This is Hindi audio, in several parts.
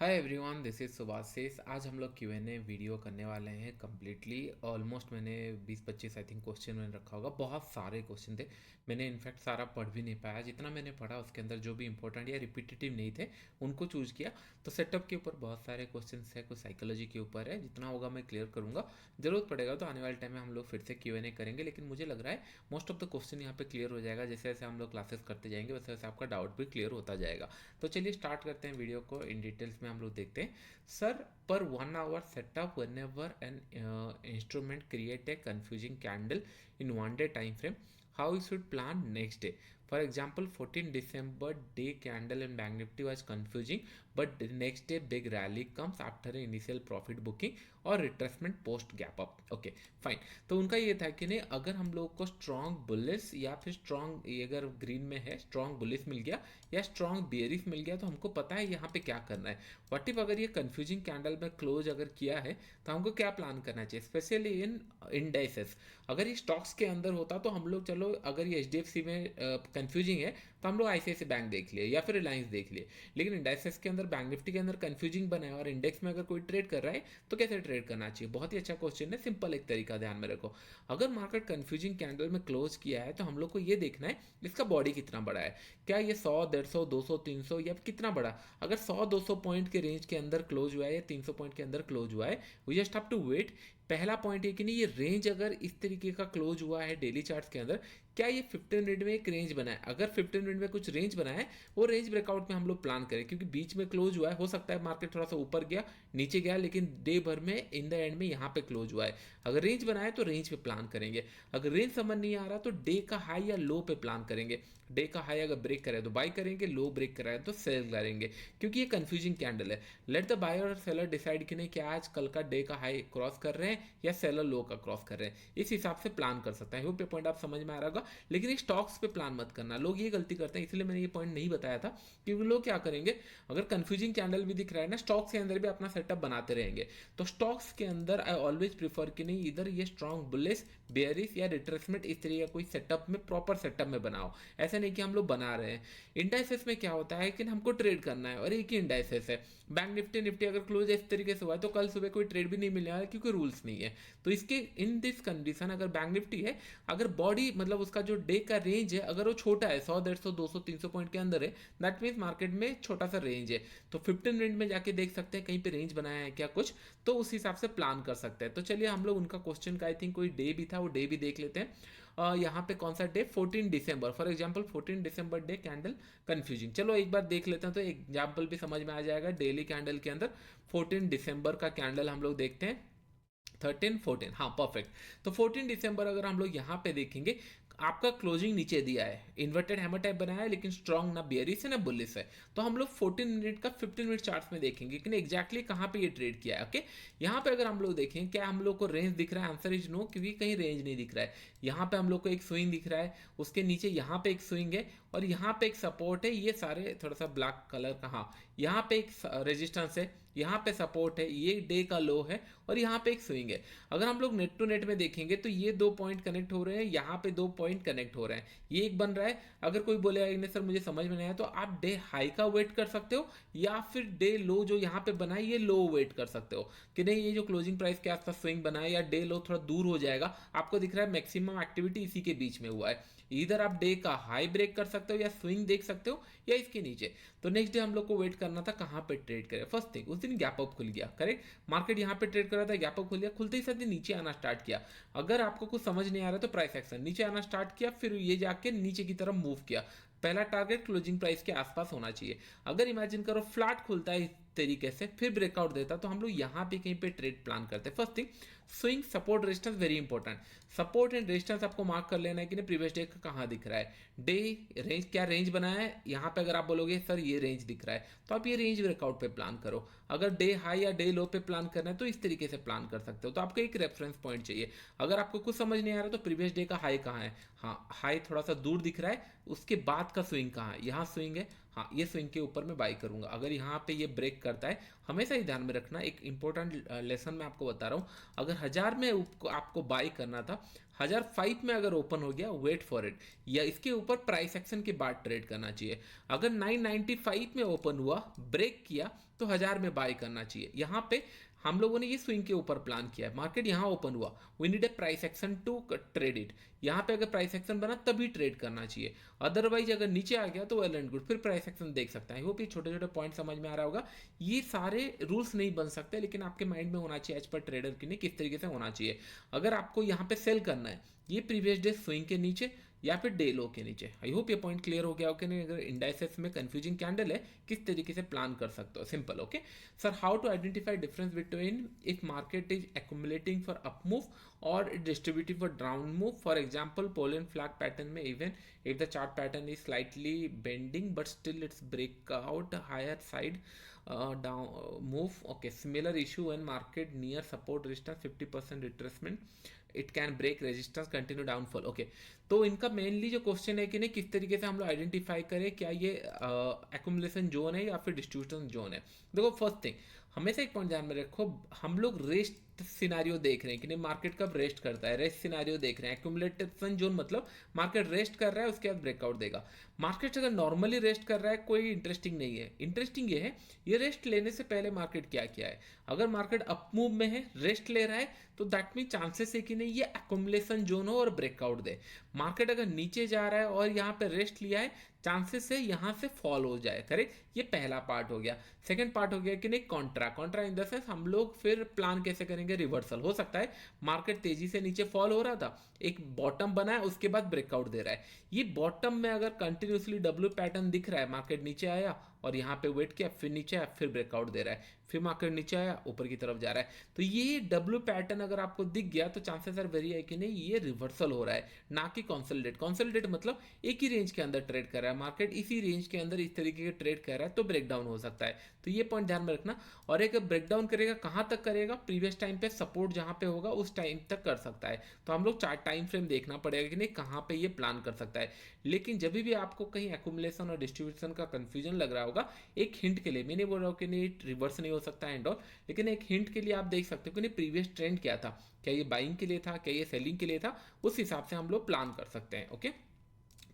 Hi everyone, this is Subhashis. आज हम लोग Q&A वीडियो करने वाले हैं कम्प्लीटली। ऑलमोस्ट मैंने 20-25 आई थिंक क्वेश्चन मैंने रखा होगा। बहुत सारे क्वेश्चन थे। मैंने इनफैक्ट सारा पढ़ भी नहीं पाया। जितना मैंने पढ़ा उसके अंदर जो भी इंपॉर्टेंट या रिपीटेटिव नहीं थे उनको चूज़ किया। तो सेटअप के ऊपर बहुत सारे क्वेश्चन है, कुछ साइकोलॉजी के ऊपर है। जितना होगा मैं क्लियर करूँगा। ज़रूरत पड़ेगा तो आने वाले टाइम में हम लोग फिर से Q&A करेंगे, लेकिन मुझे लग रहा है मोस्ट ऑफ द क्वेश्चन यहाँ पे क्लियर हो जाएगा। जैसे जैसे हम लोग क्लासेस करते जाएंगे वैसे वैसे आपका डाउट भी क्लियर होता जाएगा। तो चलिए स्टार्ट करते हैं वीडियो को। इन डिटेल्स में हम लोग देखते हैं। Sir, per 1 hour setup, whenever an instrument create a confusing candle in 1 day time frame, how you should plan next day? For example, 14 December day candle in Bank Nifty was confusing, but the next day big rally comes after an initial profit booking और retracement post gap up. Okay fine. तो उनका ये था कि नहीं, अगर हम लोग को स्ट्रॉन्ग बुलिश या फिर स्ट्रॉन्ग, अगर ग्रीन में है स्ट्रॉन्ग बुलिश मिल गया या स्ट्रॉन्ग बेयरिश मिल गया तो हमको पता है यहाँ पे क्या करना है। व्हाट इफ अगर ये कंफ्यूजिंग कैंडल में क्लोज अगर किया है तो हमको क्या प्लान करना चाहिए, स्पेशली इन इंडाइसेस। अगर ये स्टॉक्स के अंदर होता तो हम लोग, चलो अगर ये HDFC में कंफ्यूजिंग है तो हम लोग ICICI बैंक देख लिए या फिर रिलायंस देख लिए। लेकिन इंडाइसेस के अंदर, बैंक निफ्टी के अंदर कंफ्यूजिंग बना है और इंडेक्स में अगर कोई ट्रेड कर रहा है तो कैसे ट्रेड करना चाहिए। बहुत ही अच्छा क्वेश्चन है, सिंपल एक तरीका ध्यान में रखो। अगर मार्केट कंफ्यूजिंग कैंडल में क्लोज किया है तो हम लोग को ये देखना है इसका बॉडी कितना बड़ा है। क्या ये 100, 150, 200, 300 या कितना बड़ा। अगर 100-200 पॉइंट के रेंज के अंदर क्लोज हुआ है या 300 पॉइंट के अंदर क्लोज हुआ है, we just have to wait. पहला पॉइंट है कि नहीं, ये रेंज अगर इस तरीके का क्लोज हुआ है डेली चार्ट्स के अंदर, क्या ये 15 मिनट में एक रेंज बना है। अगर 15 मिनट में कुछ रेंज बना है, वो रेंज ब्रेकआउट में हम लोग प्लान करें, क्योंकि बीच में क्लोज हुआ है, हो सकता है मार्केट थोड़ा सा ऊपर गया नीचे गया, लेकिन डे भर में इन द एंड में यहाँ पे क्लोज हुआ है। अगर रेंज बना है तो रेंज पे प्लान करेंगे। अगर रेंज समझ नहीं आ रहा तो डे का हाई या लो पे प्लान करेंगे। डे का हाई अगर ब्रेक करे तो बाई करेंगे, लो ब्रेक कराए तो सेल करेंगे, क्योंकि ये कंफ्यूजिंग कैंडल है। लेट द बायर और सेलर डिसाइड कि नहीं, क्या आज कल का डे का हाई क्रॉस कर रहे हैं या सेलर लो का क्रॉस कर रहे हैं। इस हिसाब से प्लान कर सकते हैं। होप ये पॉइंट आप समझ में आ रहा होगा। लेकिन स्टॉक्स पे प्लान मत करना। लोग ये गलती करते हैं, इसलिए मैंने ये पॉइंट नहीं बताया था। क्योंकि लोग क्या करेंगे, अगर कंफ्यूजिंग कैंडल भी दिख रहा है ना, स्टॉक्स के अंदर भी अपना सेटअप बनाते रहेंगे। तो स्टॉक्स के अंदर आई ऑलवेज प्रीफर कि नहीं, इधर ये स्ट्रॉन्ग बुलिश, बेयरिश या रिट्रेसमेंट इस तरह का कोई सेटअप में, प्रॉपर सेटअप में बनाओ। ऐसा नहीं कि हम लोग बना रहे हैं। इंडाइसेस में क्या होता है कि हमको ट्रेड करना है और एक ही इंडाइसेस है। बैंक निफ्टी अगर क्लोज इस तरीके से हुआ है तो कल सुबह कोई ट्रेड भी नहीं मिलने वाला, क्योंकि रूल्स नहीं है। तो इसके इन दिस कंडीशन, अगर बैंक निफ्टी है, अगर बॉडी मतलब उसका जो डे का रेंज है अगर वो छोटा है, 100, 150, 200, 300 पॉइंट के अंदर है, दैट मीन्स मार्केट में छोटा सा रेंज है। तो 15 मिनट में जाके देख सकते हैं कहीं पे रेंज बनाया है क्या कुछ, तो उस हिसाब से प्लान कर सकते हैं। तो चलिए हम लोग उनका क्वेश्चन का आई थिंक कोई डे भी था, वो डे भी देख लेते हैं। यहाँ पे कौन सा day, 14 December for example, 14 December day candle confusing. चलो एक बार देख लेते हैं तो एग्जाम्पल भी समझ में आ जाएगा। डेली कैंडल के अंदर 14 दिसंबर का कैंडल हम लोग देखते हैं। 13, 14, हाँ परफेक्ट। तो 14 दिसंबर अगर हम लोग यहाँ पे देखेंगे, आपका क्लोजिंग नीचे दिया है, इन्वर्टेड हैमर टाइप बनाया है, लेकिन स्ट्रॉन्ग ना बियरिश है ना बुलिश है। तो हम लोग 14 मिनट का 15 मिनट चार्ट्स में देखेंगे कि एग्जैक्टली कहाँ पे ये ट्रेड किया है। ओके, यहाँ पे अगर हम लोग देखें, क्या हम लोग को रेंज दिख रहा है, आंसर इज नो, क्योंकि कहीं रेंज नहीं दिख रहा है। यहाँ पे हम लोग को एक स्विंग दिख रहा है, उसके नीचे यहाँ पे एक स्विंग है और यहाँ पे एक सपोर्ट है। ये सारे थोड़ा सा ब्लैक कलर का, हाँ यहाँ पे एक रेजिस्टेंस है, यहाँ पे सपोर्ट है, ये डे का लो है और यहाँ पे एक स्विंग है। अगर हम लोग नेट टू नेट में देखेंगे तो ये 2 पॉइंट कनेक्ट हो रहे हैं, यहाँ पे 2 पॉइंट कनेक्ट हो रहे हैं, ये एक बन रहा है। अगर कोई बोलेगा सर मुझे समझ में नहीं आया, तो आप डे हाई का वेट कर सकते हो या फिर डे लो जो यहाँ पे बना है ये लो वेट कर सकते हो कि नहीं, ये जो क्लोजिंग प्राइस के आसपास स्विंग बना है या डे लो थोड़ा दूर हो जाएगा। आपको दिख रहा है मैक्सिमम एक्टिविटी इसी के बीच में हुआ है। इधर आप डे का हाई ब्रेक कर सकते हो या स्विंग देख सकते हो या इसके नीचे। तो नेक्स्ट डे हम लोग को वेट करना था कहाँ पे ट्रेड करें। फर्स्ट थिंग, उस दिन गैप अप खुल गया, करेक्ट, मार्केट यहाँ पे ट्रेड कर रहा था, गैप अप खुल गया, खुलते ही साथ नीचे आना स्टार्ट किया। अगर आपको कुछ समझ नहीं आ रहा तो प्राइस एक्शन, नीचे आना स्टार्ट किया, फिर ये जाके नीचे की तरफ मूव किया। पहला टारगेट क्लोजिंग प्राइस के आसपास होना चाहिए। अगर इमेजिन करो फ्लैट खुलता है इस तरीके से, फिर ब्रेकआउट देता, तो हम लोग यहाँ पे कहीं पे ट्रेड प्लान करते हैं। First thing, swing, support, resistance very important. Support and resistance आपको मार्क कर लेना है कि प्रीवियस डे का कहाँ दिख रहा है। डे रेंज, क्या रेंज बनाया है यहाँ पे। अगर आप बोलोगे सर ये रेंज दिख रहा है, तो आप ये रेंज ब्रेकआउट पे प्लान करो। अगर डे हाई या डे लो पे प्लान करना है तो इस तरीके से प्लान कर सकते हो। तो आपको एक रेफरेंस पॉइंट चाहिए। अगर आपको कुछ समझ नहीं आ रहा तो प्रीवियस डे का हाई कहाँ है, हाँ हाई थोड़ा सा दूर दिख रहा है, उसके बाद का स्विंग कहाँ है, यहाँ स्विंग है, हाँ ये स्विंग के ऊपर मैं बाई करूंगा। अगर यहाँ पे ये ब्रेक करता है, हमेशा ही ध्यान में रखना, एक इंपॉर्टेंट लेसन मैं आपको बता रहा हूँ, अगर 1000 में आपको बाई करना था, 1005 में अगर ओपन हो गया, वेट फॉर इट, या इसके ऊपर प्राइस एक्शन के बाद ट्रेड करना चाहिए। अगर 995 में ओपन हुआ, ब्रेक किया, तो 1000 में बाय करना चाहिए। यहाँ पे हम लोगों ने ये स्विंग के ऊपर प्लान किया है, मार्केट यहाँ ओपन हुआ, we need a price action to trade it. यहाँ पे अगर प्राइस एक्शन बना तभी ट्रेड करना चाहिए, अदरवाइज अगर नीचे आ गया तो वेल एंड गुड, फिर प्राइस एक्शन देख सकता है। वो भी छोटे छोटे पॉइंट समझ में आ रहा होगा। ये सारे रूल्स नहीं बन सकते, लेकिन आपके माइंड में होना चाहिए एज पर ट्रेडर के लिए किस तरीके से होना चाहिए। अगर आपको यहाँ पे सेल करना है, ये प्रीवियस डे स्विंग के नीचे या फिर डे लो के नीचे। आई होप ये पॉइंट क्लियर हो गया। ओके नहीं, अगर इंडाइसेस में कंफ्यूजिंग कैंडल है, किस तरीके से प्लान कर सकते हो, simple. Okay sir, how to identify difference between if market is accumulating for up move और distributing for down move. For example पोलियन फ्लैग पैटर्न में even if the chart pattern is slightly bending but still it's breakout higher side down move. Okay, similar issue when market near support resistance 50% retracement, it can break resistance, continue downfall. Okay, तो इनका मेनली जो क्वेश्चन है कि नहीं किस तरीके से हम लोग आइडेंटिफाई करें क्या ये एक्यूमुलेशन जोन है या फिर डिस्ट्रीब्यूशन जोन है। देखो फर्स्ट थिंग, हमेशा एक पॉइंट ध्यान में रखो, हम लोग रेस्ट सिनारियो देख रहे हैं कि नहीं मार्केट कब रेस्ट करता है, रेस्ट सिनारियो देख रहे हैं। एक्यूमुलेशन जोन मतलब मार्केट रेस्ट कर रहा है, उसके बाद ब्रेकआउट देगा। मार्केट अगर नॉर्मली रेस्ट कर रहा है, कोई इंटरेस्टिंग नहीं है। इंटरेस्टिंग ये है ये रेस्ट लेने से पहले मार्केट क्या किया है। अगर मार्केट अप मूव में है, रेस्ट ले रहा है, तो दैट मीन चांसेस है कि नहीं ये एक्यूमुलेशन जोन हो और ब्रेकआउट दे। मार्केट अगर नीचे जा रहा है और यहाँ पे रेस्ट लिया है, चांसेस है यहाँ से फॉल हो जाए। करेक्ट, ये पहला पार्ट हो गया। सेकंड पार्ट हो गया कि नहीं कॉन्ट्रा इन द सेंस हम लोग फिर प्लान कैसे करेंगे, रिवर्सल हो सकता है। मार्केट तेजी से नीचे फॉल हो रहा था, एक बॉटम बना है, उसके बाद ब्रेकआउट दे रहा है। ये बॉटम में अगर कंटिन्यूसली डब्ल्यू पैटर्न दिख रहा है, मार्केट नीचे आया और यहाँ पे वेट किया, फिर नीचे आया, फिर ब्रेकआउट दे रहा है, फिर मार्केट नीचे आया, ऊपर की तरफ जा रहा है, तो ये डब्ल्यू पैटर्न अगर आपको दिख गया तो चांसेस आर वेरी है कि नहीं ये रिवर्सल हो रहा है, ना कि कंसोलिडेट। कंसोलिडेट मतलब एक ही रेंज के अंदर ट्रेड कर रहा है मार्केट, इसी रेंज के अंदर इस तरीके के ट्रेड कर रहा है, तो ब्रेकडाउन हो सकता है। तो ये पॉइंट ध्यान में रखना। और एक ब्रेकडाउन करेगा कहां तक करेगा, प्रीवियस टाइम पे सपोर्ट जहां पे होगा उस टाइम तक कर सकता है। तो हम लोग चार्ट टाइम फ्रेम देखना पड़ेगा कि नहीं कहां पे ये प्लान कर सकता है। लेकिन जब भी आपको कहीं एक्यूमुलेशन और डिस्ट्रीब्यूशन का कंफ्यूजन लग रहा होगा, एक हिंट के लिए, मैं नहीं बोल रहा हूँ कि नहीं रिवर्स नहीं हो सकता एंड ऑल, लेकिन एक हिंट के लिए आप देख सकते हो कि नहीं प्रीवियस ट्रेंड क्या था, क्या ये बाइंग के लिए था, क्या ये सेलिंग के लिए था, उस हिसाब से हम लोग प्लान कर सकते हैं। ओके,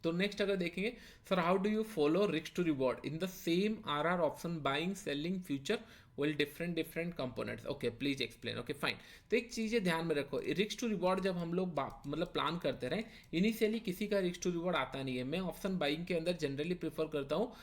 तो नेक्स्ट अगर देखेंगे, sir how do you follow risk to reward in the same are option buying selling future will different components. Okay please explain. Okay fine, तो एक चीज़ ध्यान में रखो, रिस्क टू रिवॉर्ड जब हम लोग मतलब प्लान करते रहे, इनिशियली किसी का रिस्क टू रिवॉर्ड आता नहीं है। मैं ऑप्शन बाइंग के अंदर जनरली प्रीफर करता हूँ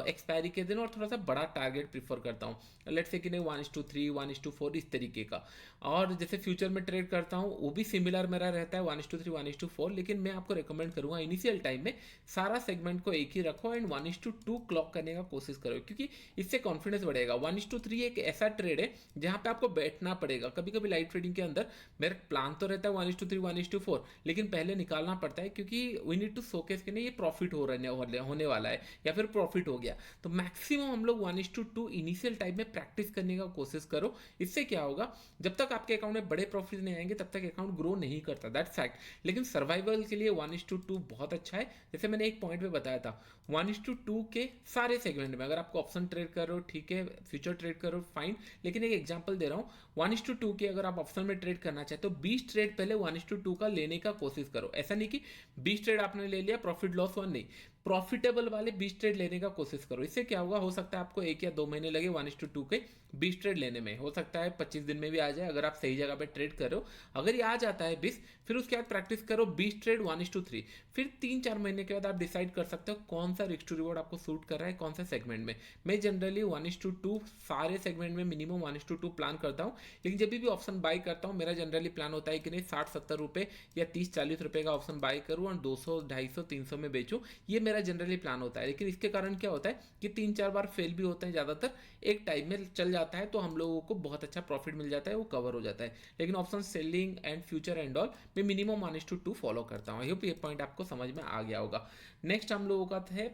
एक्सपायरी के दिन और थोड़ा सा बड़ा टारगेट प्रीफर करता हूँ, लेट्स से कि नहीं 1:3 1:4 इस तरीके का। और जैसे फ्यूचर में ट्रेड करता हूँ वो भी सिमिलर मेरा रहता है 1:3 1:4, लेकिन मैं आपको रिकमेंड करूँगा इनिशियल टाइम में सारा सेगमेंट को एक ही रखो एंड 1:2 क्लॉक करने का कोशिश करो, क्योंकि इससे कॉन्फिडेंस बढ़ेगा। 1:3 एक ऐसा ट्रेड है जहां पे आपको बैठना पड़ेगा। कभी कभी लाइट ट्रेडिंग के अंदर मेरा प्लान तो रहता है 1:3 1:4, लेकिन पहले निकालना पड़ता है क्योंकि वी नीड टू शोकेस कि नहीं ये प्रॉफिट होने वाला है या फिर प्रॉफिट हो गया। तो मैक्सिमम हम लोग 1:2 इनिशियल टाइम में प्रैक्टिस करने का कोशिश करो। इससे क्या होगा, जब तक आपके अकाउंट में बड़े प्रॉफिट नहीं आएंगे तब तक अकाउंट ग्रो नहीं करता, दैट्स फैक्ट। लेकिन सर्वाइवल के लिए 1:2 बहुत अच्छा है। जैसे मैंने एक पॉइंट पे बताया था 1:2 के सारे सेगमेंट में अगर आपको ऑप्शन ट्रेड कर रहे हो ठीक है, फ्यूचर ट्रेड करो फाइन, लेकिन एक एग्जांपल दे रहा हूँ 1:2 के अगर आप ऑप्शन में ट्रेड करना चाहते हो 20 ट्रेड पहले 1:2 का लेने का कोशिश करो। ऐसा नहीं कि 20 ट्रेड आपने ले लिया प्रॉफिट लॉस हुआ, नहीं, प्रॉफिटेबल वाले 20 ट्रेड लेने का कोशिश करो। इससे क्या होगा, हो सकता है आपको 1 या 2 महीने लगे 1:2 के 20 ट्रेड लेने में, हो सकता है 25 दिन में भी आ जाए अगर आप सही जगह पे ट्रेड कर रहे हो। अगर ये आ जाता है 20, फिर उसके बाद प्रैक्टिस करो 20 ट्रेड 1:3, फिर 3-4 महीने के बाद आप डिसाइड कर सकते हो कौन सा रिस्क टू रिवॉर्ड आपको सूट कर रहा है, कौन सा सेगमेंट में। मैं जनरली 1:2 सारे सेगमेंट में मिनिमम 1:2 प्लान करता हूँ, लेकिन जब भी ऑप्शन बाय करता हूँ मेरा जनरली प्लान होता है कि नहीं 60-70 रुपये या 30-40 रुपये का ऑप्शन बाय करूँ और 200 250 300 में बेचूँ, ये मेरा जनरली प्लान होता है। लेकिन इसके कारण क्या होता है कि 3-4 बार फेल भी होते हैं, ज़्यादातर एक टाइम में चल जाता है तो हम लोगों को बहुत अच्छा प्रॉफिट मिल जाता है, वो कवर हो जाता है। लेकिन option selling and future and all मैं मिनिमम 1:2 फॉलो करता हूँ। आई होप ये पॉइंट आपको समझ में आ गया होगा। नेक्स्ट हम लोगों का है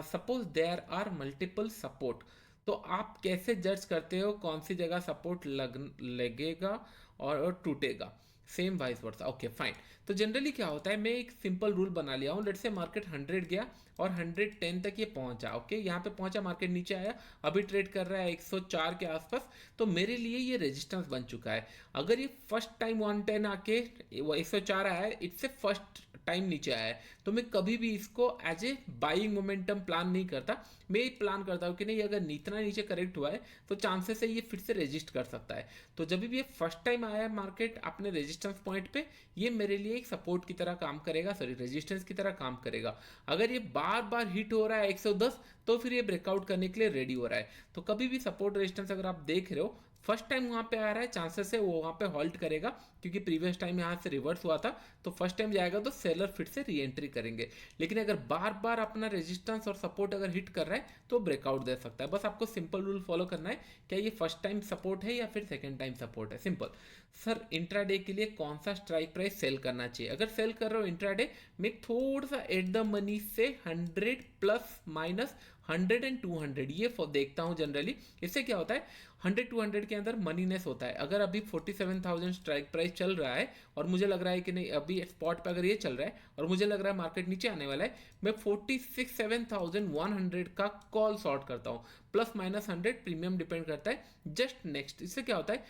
suppose there are multiple support, तो आप कैसे जज करते हो कौन सी जगह सपोर्ट लगेगा और टूटेगा, same vice versa. Okay fine, तो जनरली क्या होता है मैं एक सिंपल रूल बना लिया हूँ, लेट्स से मार्केट 100 गया, और 110 तक ये पहुंचा। ओके, यहाँ पे पहुंचा, मार्केट नीचे आया, अभी ट्रेड कर रहा है 104 के आसपास। तो मेरे लिए ये रेजिस्टेंस बन चुका है। अगर ये फर्स्ट टाइम 110 आके 104 आया है, इससे फर्स्ट टाइम नीचे आया है, तो मैं कभी भी इसको as a buying momentum plan नहीं करता। मैं ये प्लान करता हूँ कि नहीं, अगर इतना नीचे करेक्ट हुआ है तो चांसेस है ये फिर से रेजिस्ट कर सकता है। तो जब भी ये फर्स्ट टाइम आया है मार्केट अपने रेजिस्टेंस पॉइंट पे, ये मेरे लिए एक सपोर्ट की तरह काम करेगा, सॉरी रेजिस्टेंस की तरह काम करेगा। अगर ये बार बार हिट हो रहा है 110, तो फिर ये ब्रेकआउट करने के लिए रेडी हो रहा है। तो कभी भी सपोर्ट रेजिस्टेंस अगर आप देख रहे हो, फर्स्ट टाइम वहां पे आ रहा है, चांसेस है वो वहां पे हॉल्ट करेगा, क्योंकि प्रीवियस टाइम यहाँ से रिवर्स हुआ था। तो फर्स्ट टाइम जाएगा तो सेलर फिर से री एंट्री करेंगे। लेकिन अगर बार बार अपना रेजिस्टेंस और सपोर्ट अगर हिट कर रहा है तो ब्रेकआउट दे सकता है। बस आपको सिंपल रूल फॉलो करना है, क्या ये फर्स्ट टाइम सपोर्ट है या फिर सेकंड टाइम सपोर्ट है, सिंपल। सर इंट्राडे के लिए कौन सा स्ट्राइक प्राइस सेल करना चाहिए? अगर सेल कर रहे हो इंट्राडे में, थोड़ा सा एट द मनी से 100 प्लस माइनस 100 एंड 200 ये देखता हूं जनरली। इससे क्या होता है, 100 200 के अंदर मनीनेस होता है। अगर अभी 47,000 स्ट्राइक प्राइस चल रहा है और मुझे लग रहा है कि नहीं, अभी स्पॉट पे अगर ये चल रहा है और मुझे लग रहा है मार्केट नीचे आने वाला है, मैं 47,100 का कॉल शॉर्ट करता हूँ। प्लस माइनस 100 प्रीमियम डिपेंड करता है जस्ट नेक्स्ट। इससे क्या होता है,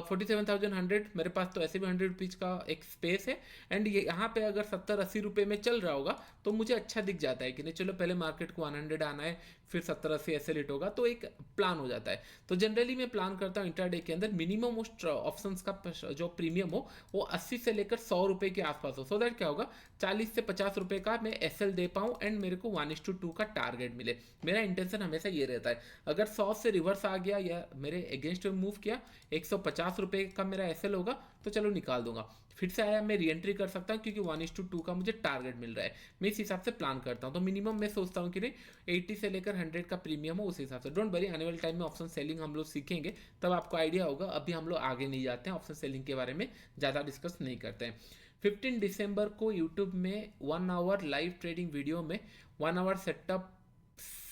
47,100 मेरे पास तो ऐसे भी 100 रुपीज का एक स्पेस है, एंड ये यहाँ पे अगर 70-80 रुपए में चल रहा होगा तो मुझे अच्छा दिख जाता है कि नहीं चलो पहले मार्केट को 100 आना है, फिर 70-80 ऐसे लेट होगा, तो एक प्लान हो जाता है। तो जनरली मैं प्लान करता हूँ इंट्राडे के अंदर मिनिमम उस ऑप्शंस का जो प्रीमियम हो वो 80 से लेकर 100 रुपए के आसपास हो, सो दैट क्या होगा 40 से 50 रुपए का मैं एसएल दे पाऊँ एंड मेरे को 1:2 का टारगेट मिले। मेरा इंटेंशन हमेशा ये रहता है, अगर 100 से रिवर्स आ गया या मेरे अगेंस्ट में मूव किया, 150 रुपए का मेरा एसएल होगा तो चलो निकाल दूंगा। फिर से आया मैं री एंट्री कर सकता हूँ, क्योंकि 1:2 का मुझे टारगेट मिल रहा है। मैं इस हिसाब से प्लान करता हूँ। तो मिनिमम मैं सोचता हूँ कि नहीं 80 से लेकर 100 का प्रीमियम हो, उस हिसाब से। डोंट वरी, आने वाले टाइम में ऑप्शन सेलिंग हम लोग सीखेंगे, तब आपको आइडिया होगा। अभी हम लोग आगे नहीं जाते हैं, ऑप्शन सेलिंग के बारे में ज़्यादा डिस्कस नहीं करते हैं। 15 दिसंबर को यूट्यूब में 1 आवर लाइव ट्रेडिंग वीडियो में 1 आवर सेटअप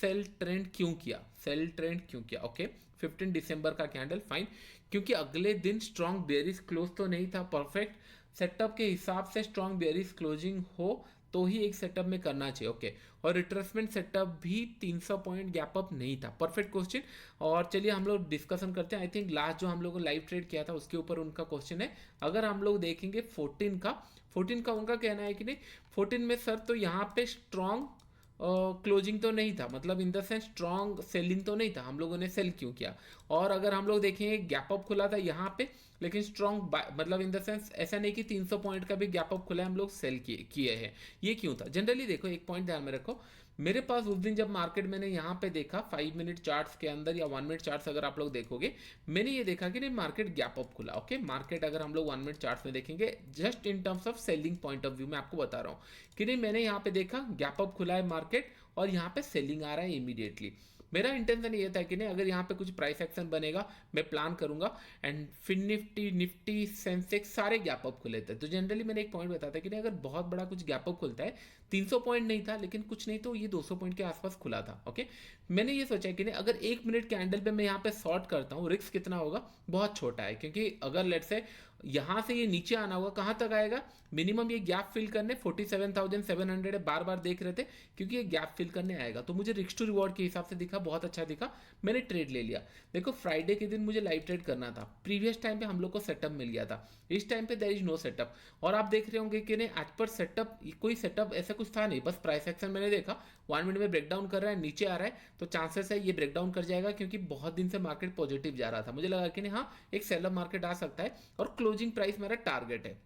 सेल ट्रेंड क्यों किया, सेल ट्रेंड क्यों किया, ओके 15 दिसंबर का कैंडल, फाइन। क्योंकि अगले दिन स्ट्रॉन्ग बेयरिश क्लोज तो नहीं था, परफेक्ट सेटअप के हिसाब से स्ट्रॉन्ग बेयरिश क्लोजिंग हो तो ही एक सेटअप में करना चाहिए, ओके। और रिट्रेसमेंट सेटअप भी 300 पॉइंट गैप अप नहीं था, परफेक्ट क्वेश्चन। और चलिए हम लोग डिस्कशन करते हैं। आई थिंक लास्ट जो हम लोग लाइव ट्रेड किया था उसके ऊपर उनका क्वेश्चन है। अगर हम लोग देखेंगे 14 का उनका कहना है कि नहीं 14 में सर तो यहाँ पे स्ट्रॉन्ग क्लोजिंग तो नहीं था, मतलब in the sense strong selling तो नहीं था, हम लोगों ने सेल क्यों किया। और अगर हम लोग देखेंगे गैप अप खुला था यहाँ पे, लेकिन स्ट्रॉन्ग मतलब इन द सेंस ऐसा नहीं कि 300 पॉइंट का भी गैप अप खुला है हम लोग सेल किए हैं, ये क्यों था। जनरली देखो एक पॉइंट ध्यान में रखो, मेरे पास उस दिन जब मार्केट मैंने यहाँ पे देखा 5 मिनट चार्ट्स के अंदर या 1 मिनट चार्ट्स अगर आप लोग देखोगे, मैंने ये देखा कि नहीं मार्केट गैप अप खुला, ओके। मार्केट अगर हम लोग 1 मिनट चार्ट्स में देखेंगे, just in terms of selling point of view में आपको बता रहा हूँ कि नहीं, मैंने यहाँ पे देखा गैप अप खुला है मार्केट और यहाँ पे सेलिंग आ रहा है इमीडिएटली। मेरा इंटेंशन ये था कि नहीं अगर यहाँ पे कुछ प्राइस एक्शन बनेगा मैं प्लान करूंगा, एंड फिर निफ्टी सेंसेक्स सारे गैप अप खुले थे। तो जनरली मैंने एक पॉइंट बताया था कि नहीं अगर बहुत बड़ा कुछ गैप अप खुलता है, 300 पॉइंट नहीं था लेकिन कुछ नहीं तो ये 200 पॉइंट के आसपास खुला था, ओके। मैंने ये सोचा कि नहीं अगर 1 मिनट कैंडल पे मैं यहाँ पे शॉर्ट करता हूँ, रिस्क कितना होगा, बहुत छोटा है। क्योंकि अगर लेट से यहाँ से ये नीचे आना होगा, कहाँ तक आएगा, मिनिमम ये गैप फिल करने 47,700 है, बार बार देख रहे थे क्योंकि ये गैप फिल करने आएगा। तो मुझे रिस्क टू रिवॉर्ड के हिसाब से दिखा, बहुत अच्छा दिखा, मैंने ट्रेड ले लिया। देखो फ्राइडे के दिन मुझे लाइव ट्रेड करना था, प्रीवियस टाइम पे हम लोग को सेटअप मिल गया था, इस टाइम पे देयर इज नो सेटअप। और आप देख रहे होंगे कि नहीं एज पर सेटअप कोई सेटअप ऐसा कुछ था नहीं, बस प्राइस एक्शन मैंने देखा 1 मिनट में ब्रेकडाउन कर रहा है, नीचे आ रहा है, तो चांसेस है ये ब्रेकडाउन कर जाएगा क्योंकि बहुत दिन से मार्केट पॉजिटिव जा रहा था। मुझे लगा कि नहीं हाँ एक सेलर मार्केट आ सकता है, और क्लोजिंग प्राइस मेरा टारगेट है।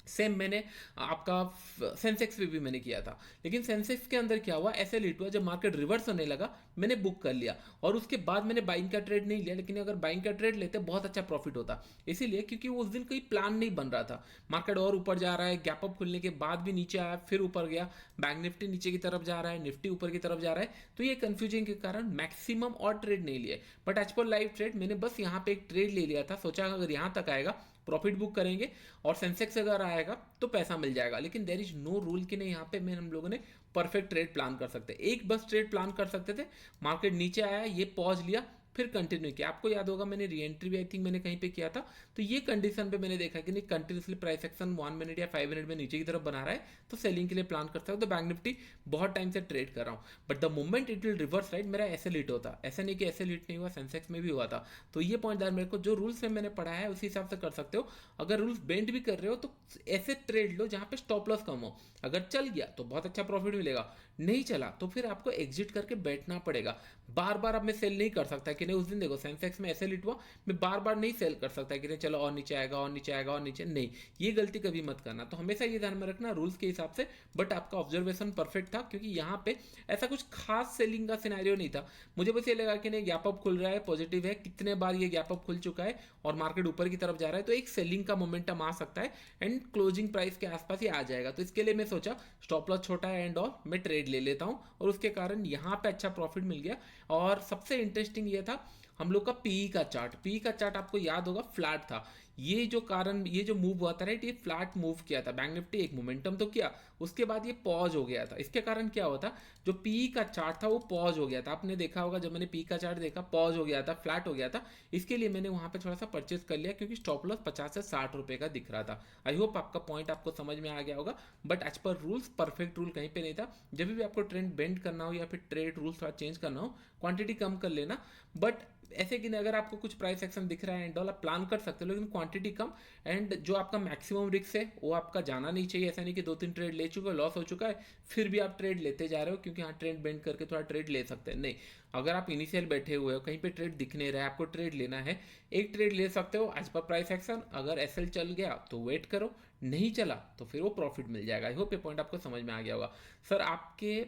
सेम मैंने आपका सेंसेक्स पे भी मैंने किया था, लेकिन सेंसेक्स के अंदर क्या हुआ, ऐसे लेट हुआ जब मार्केट रिवर्स होने लगा मैंने बुक कर लिया, और उसके बाद मैंने बाइंग का ट्रेड नहीं लिया। लेकिन अगर बाइंग का ट्रेड लेते बहुत अच्छा प्रॉफिट होता, इसीलिए क्योंकि उस दिन कोई प्लान नहीं बन रहा था। मार्केट और ऊपर जा रहा है, गैप अप खुलने के बाद भी नीचे आया, फिर ऊपर गया, बैंक निफ्टी नीचे की तरफ जा रहा है, निफ्टी ऊपर की तरफ जा रहा है, तो ये कंफ्यूजन के कारण मैक्सिमम और ट्रेड नहीं लिए। But as per live trade मैंने बस यहाँ पे एक ट्रेड ले लिया था, सोचा अगर यहाँ तक आएगा प्रॉफिट बुक करेंगे, और सेंसेक्स अगर आएगा तो पैसा मिल जाएगा। लेकिन देयर इज नो रूल कि नहीं यहाँ पे मैं हम लोगों ने परफेक्ट ट्रेड प्लान कर सकते, एक बस ट्रेड प्लान कर सकते थे। मार्केट नीचे आया, ये पॉज लिया, फिर कंटिन्यू किया। आपको याद होगा मैंने री एंट्री भी आई थिंक मैंने कहीं पे किया था, तो ये कंडीशन पे मैंने देखा कि नहीं कंटिन्यूसली प्राइस एक्शन 1 मिनट या 5 मिनट में नीचे की तरफ बना रहा है तो सेलिंग के लिए प्लान करता हूँ। तो बैंक निफ्टी बहुत टाइम से ट्रेड कर रहा हूँ, but the moment it will reverse right मेरा ऐसे लीट होता, ऐसा नहीं कि ऐसे लीट नहीं हुआ, सेंसेक्स में भी हुआ था। तो ये पॉइंट यार मेरे को जो रूल्स में मैंने पढ़ा है उसी हिसाब से कर सकते हो। अगर रूल्स बेंड भी कर रहे हो तो ऐसे ट्रेड लो जहाँ पे स्टॉप लॉस कम हो। अगर चल गया तो बहुत अच्छा प्रॉफिट मिलेगा, नहीं चला तो फिर आपको एग्जिट करके बैठना पड़ेगा। बार बार अब मैं सेल नहीं कर सकता कि नहीं, उस दिन देखो सेंसेक्स में ऐसे लिट हुआ, मैं बार बार नहीं सेल कर सकता कि नहीं चलो और नीचे आएगा और नीचे आएगा और नीचे, नहीं, ये गलती कभी मत करना। तो हमेशा ये ध्यान में रखना रूल्स के हिसाब से। बट आपका ऑब्जर्वेशन परफेक्ट था, क्योंकि यहाँ पे ऐसा कुछ खास सेलिंग का सिनेरियो नहीं था। मुझे बस ये लगा कि नहीं गैप अप खुल रहा है, पॉजिटिव है, कितने बार ये गैप अप खुल चुका है और मार्केट ऊपर की तरफ जा रहा है, तो एक सेलिंग का मोमेंटम आ सकता है एंड क्लोजिंग प्राइस के आसपास ही आ जाएगा। तो इसके लिए मैं सोचा स्टॉप लॉस छोटा है एंड और मैं ट्रेड ले लेता हूँ, और उसके कारण यहाँ पे अच्छा प्रॉफिट मिल गया। और सबसे इंटरेस्टिंग ये था हम लोग का पीई का चार्ट। पीई का चार्ट आपको याद होगा फ्लैट था। ये जो कारण ये जो मूव हुआ था राइट, ये फ्लैट मूव किया था बैंक निफ्टी, एक मोमेंटम तो किया, उसके बाद ये पॉज हो गया था। इसके कारण क्या हुआ था, जो पीई का चार्ट था वो पॉज हो गया था। आपने देखा होगा जब मैंने पीई का चार्ट देखा पॉज हो गया था, फ्लैट हो गया था। इसके लिए मैंने वहां पे थोड़ा सा परचेज कर लिया, क्योंकि स्टॉप लॉस 50 से 60 रुपए का दिख रहा था। आई होप आपका पॉइंट आपको समझ में आ गया होगा। But as per rules perfect rule कहीं पे नहीं था। जब भी आपको ट्रेंड बेंड करना हो या फिर ट्रेड रूल्स थोड़ा चेंज करना हो, क्वांटिटी कम कर लेना। बट ऐसे कि अगर आपको कुछ प्राइस एक्शन दिख रहा है एंड ऑल आप प्लान कर सकते हो, लेकिन क्वांटिटी कम। एंड जो आपका मैक्सिमम रिस्क है वो आपका जाना नहीं चाहिए। ऐसा नहीं कि 2-3 ट्रेड ले चुके हो, लॉस हो चुका है, फिर भी आप ट्रेड लेते जा रहे हो क्योंकि हाँ ट्रेंड बेंड करके थोड़ा ट्रेड ले सकते हैं, नहीं। अगर आप इनिशियल बैठे हुए हो, कहीं पे ट्रेड दिख नहीं रहा है, आपको ट्रेड लेना है, एक ट्रेड ले सकते हो एज पर प्राइस एक्शन। अगर एसएल चल गया तो वेट करो, नहीं चला तो फिर वो प्रॉफिट मिल जाएगा। आई होप ये पॉइंट आपको समझ में आ गया होगा। सर आपके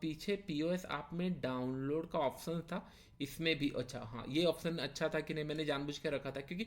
पीछे पीओएस आप में डाउनलोड का ऑप्शन था, इसमें भी अच्छा, हाँ ये ऑप्शन अच्छा था कि नहीं, मैंने जानबूझ के रखा था क्योंकि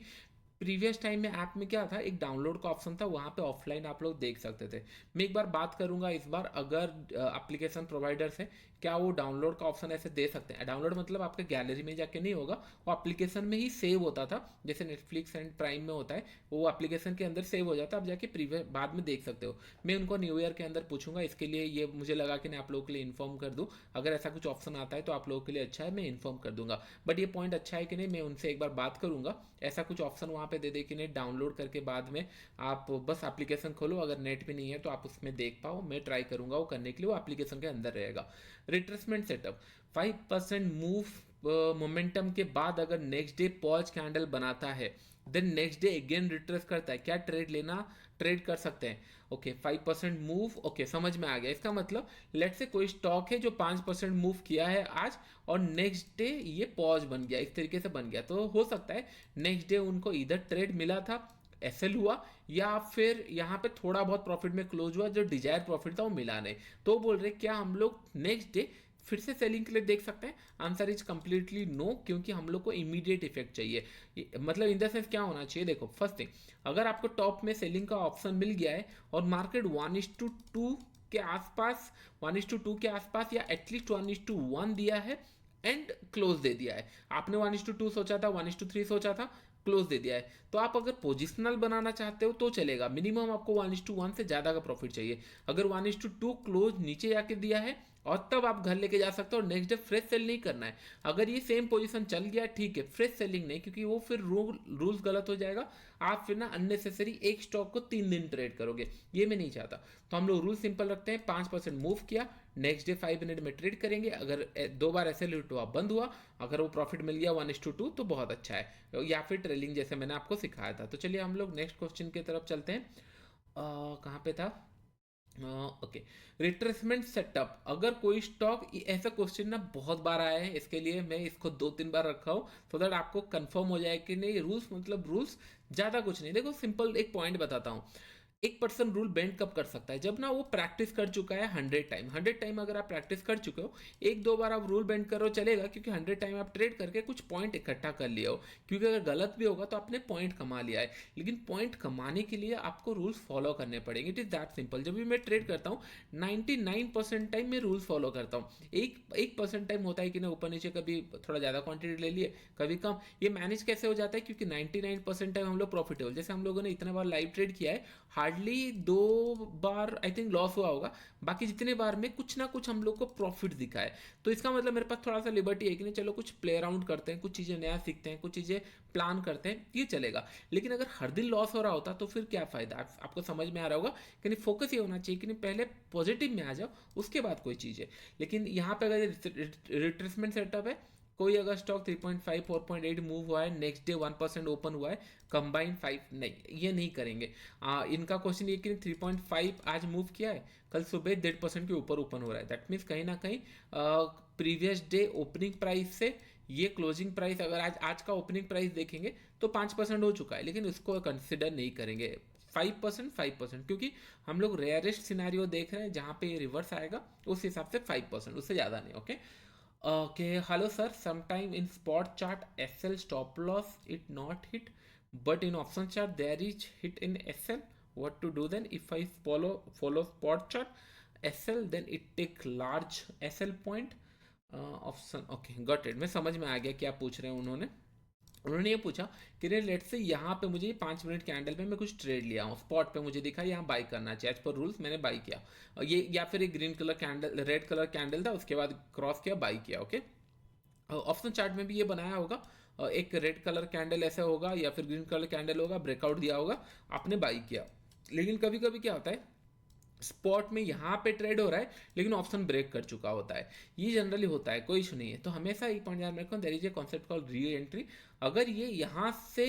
प्रीवियस टाइम में ऐप में क्या था, एक डाउनलोड का ऑप्शन था, वहाँ पे ऑफलाइन आप लोग देख सकते थे। मैं एक बार बात करूंगा इस बार, अगर एप्लीकेशन प्रोवाइडर से क्या वो डाउनलोड का ऑप्शन ऐसे दे सकते हैं। डाउनलोड मतलब आपके गैलरी में जाके नहीं होगा, वो एप्लीकेशन में ही सेव होता था, जैसे नेटफ्लिक्स एंड प्राइम में होता है, वो एप्लीकेशन के अंदर सेव हो जाता है, आप जाके प्रीवियस बाद में देख सकते हो। मैं उनको न्यू ईयर के अंदर पूछूंगा, इसके लिए ये मुझे लगा कि मैं आप लोगों के लिए इन्फॉर्म कर दूँ। अगर ऐसा कुछ ऑप्शन आता है तो आप लोगों के लिए अच्छा है, मैं इन्फॉर्म कर दूंगा। बट ये पॉइंट अच्छा है कि नहीं, मैं उनसे एक बार बात करूंगा, ऐसा कुछ ऑप्शन वहाँ पे दे दे कि नहीं डाउनलोड करके बाद में आप बस एप्लीकेशन खोलो, अगर नेट भी नहीं है तो आप उसमें देख पाओ। मैं ट्राई करूंगा वो करने के लिए, वो एप्लीकेशन के अंदर रहेगा। रिट्रेसमेंट सेटअप 5% मूव मोमेंटम के बाद अगर नेक्स्ट डे पॉज कैंडल बनाता है, then next day again retrace करता है, क्या ट्रेड लेना, ट्रेड कर सकते हैं। ओके 5% मूव, ओके समझ में आ गया। इसका मतलब लेट से कोई स्टॉक है जो 5% मूव किया है आज, और नेक्स्ट डे ये पॉज बन गया, इस तरीके से बन गया, तो हो सकता है नेक्स्ट डे उनको इधर ट्रेड मिला था, एसएल हुआ, या फिर यहाँ पे थोड़ा बहुत प्रॉफिट में क्लोज हुआ, जो डिजायर प्रॉफिट था वो मिला नहीं। तो बोल रहे क्या हम लोग नेक्स्ट डे फिर से सेलिंग के लिए देख सकते हैं? आंसर इज कंप्लीटली नो, क्योंकि हम लोग को इमीडिएट इफेक्ट चाहिए। मतलब इन द सेंस क्या होना चाहिए, देखो फर्स्ट थिंग, अगर आपको टॉप में सेलिंग का ऑप्शन मिल गया है और मार्केट 1:2 के आसपास, 1:2 के आसपास या एटलीस्ट 1:1 दिया है एंड क्लोज दे दिया है, आपने 1:2 सोचा था, 1:3 सोचा था, क्लोज दे दिया है, तो आप अगर पोजिशनल बनाना चाहते हो तो चलेगा। मिनिमम आपको 1:1 से ज़्यादा का प्रॉफिट चाहिए। अगर 1:2 क्लोज नीचे जाके दिया है और तब आप घर लेके जा सकते हो, नेक्स्ट डे फ्रेश सेल नहीं करना है। अगर ये सेम पोजीशन चल गया ठीक है, फ्रेश सेलिंग नहीं, क्योंकि वो फिर रूल्स गलत हो जाएगा। आप फिर ना अननेसेसरी एक स्टॉक को 3 दिन ट्रेड करोगे, ये मैं नहीं चाहता। तो हम लोग रूल सिंपल रखते हैं, 5% मूव किया, नेक्स्ट डे 5 मिनट में ट्रेड करेंगे। अगर 2 बार ऐसे लूट हुआ, बंद हुआ, अगर वो प्रॉफिट मिल गया 1:2 तो बहुत अच्छा है, या फिर ट्रेलिंग जैसे मैंने आपको सिखाया था। तो चलिए हम लोग नेक्स्ट क्वेश्चन की तरफ चलते हैं। कहाँ पे था, ओके, रिट्रेसमेंट सेटअप। अगर कोई स्टॉक, ऐसा क्वेश्चन ना बहुत बार आया है, इसके लिए मैं इसको 2-3 बार रखा हूँ, सो दैट आपको कंफर्म हो जाए कि नहीं रूल्स मतलब रूल्स, ज़्यादा कुछ नहीं। देखो सिंपल एक पॉइंट बताता हूँ, एक पर्सन रूल बेंड कब कर सकता है, जब ना वो प्रैक्टिस कर चुका है 100 टाइम। 100 टाइम अगर आप प्रैक्टिस कर चुके हो, 1-2 बार आप रूल बेंड करो चलेगा, क्योंकि 100 टाइम आप ट्रेड करके कुछ पॉइंट इकट्ठा कर लिया हो। क्योंकि अगर गलत भी होगा तो आपने पॉइंट कमा लिया है, लेकिन पॉइंट कमाने के लिए आपको रूल्स फॉलो करने पड़ेंगे। It is that simple. जब भी मैं ट्रेड करता हूँ 99% टाइम मैं रूल्स फॉलो करता हूँ। एक परसेंट टाइम होता है कि ना ऊपर नीचे, कभी थोड़ा ज़्यादा क्वांटिटी ले लिए, कभी कम। ये मैनेज कैसे हो जाता है, क्योंकि 99% टाइम हम लोग प्रॉफिटेबल, जैसे हम लोगों ने इतना बार लाइव ट्रेड किया है, hardly 2 bar I think loss हुआ होगा, बाकी जितने बार में कुछ ना कुछ हम लोग को प्रॉफिट दिखा है। तो इसका मतलब मेरे पास थोड़ा सा लिबर्टी है कि नहीं, चलो कुछ प्ले अराउंड करते हैं, कुछ चीज़ें नया सीखते हैं, कुछ चीज़ें प्लान करते हैं, ये चलेगा। लेकिन अगर हर दिन लॉस हो रहा होता तो फिर क्या फ़ायदा। आपको समझ में आ रहा होगा कि नहीं, फोकस ये होना चाहिए कि नहीं पहले पॉजिटिव में आ जाओ, उसके बाद कोई चीज़ है। लेकिन यहाँ पे अगर रिट्रेसमेंट सेटअप है, कोई अगर स्टॉक 3.5 4.8 मूव हुआ है, नेक्स्ट डे 1% ओपन हुआ है, कंबाइन 5 नहीं, ये नहीं करेंगे। इनका क्वेश्चन ये कि 3.5 आज मूव किया है, कल सुबह 1.5% के ऊपर ओपन हो रहा है, दैट मीन्स कहीं ना कहीं प्रीवियस डे ओपनिंग प्राइस से ये क्लोजिंग प्राइस, अगर आज का ओपनिंग प्राइस देखेंगे तो 5% हो चुका है, लेकिन उसको कंसिडर नहीं करेंगे। 5%, क्योंकि हम लोग रेयरेस्ट सिनारियो देख रहे हैं जहाँ पे ये रिवर्स आएगा, उस हिसाब से 5%, उससे ज़्यादा नहीं। Okay okay, hello sir, sometime in spot chart SL stop loss it not hit, but in option chart there is hit in SL. What to do then? If I follow spot chart SL, then it take large SL point option. Okay, got it, मैं समझ में आ गया क्या पूछ रहे हैं उन्होंने। उन्होंने ये पूछा कि लेट से यहाँ पे मुझे 5 मिनट कैंडल पे मैं कुछ ट्रेड लिया हूँ, स्पॉट पे मुझे दिखा यहाँ बाई करना चाहिए, एज पर रूल्स मैंने बाई किया, और ये या फिर एक green colour candle, red colour candle था, उसके बाद क्रॉस किया, बाई किया। ओके, ऑप्शन चार्ट में भी ये बनाया होगा, एक रेड कलर कैंडल ऐसा होगा या फिर ग्रीन कलर कैंडल होगा, ब्रेकआउट दिया होगा, आपने बाई किया। लेकिन कभी कभी क्या होता है, स्पॉट में यहाँ पे ट्रेड हो रहा है लेकिन ऑप्शन ब्रेक कर चुका होता है, ये जनरली होता है, कोई इशू नहीं है। तो हमेशा एक पॉइंट याद रखो, there is a concept called re entry. अगर ये यहाँ से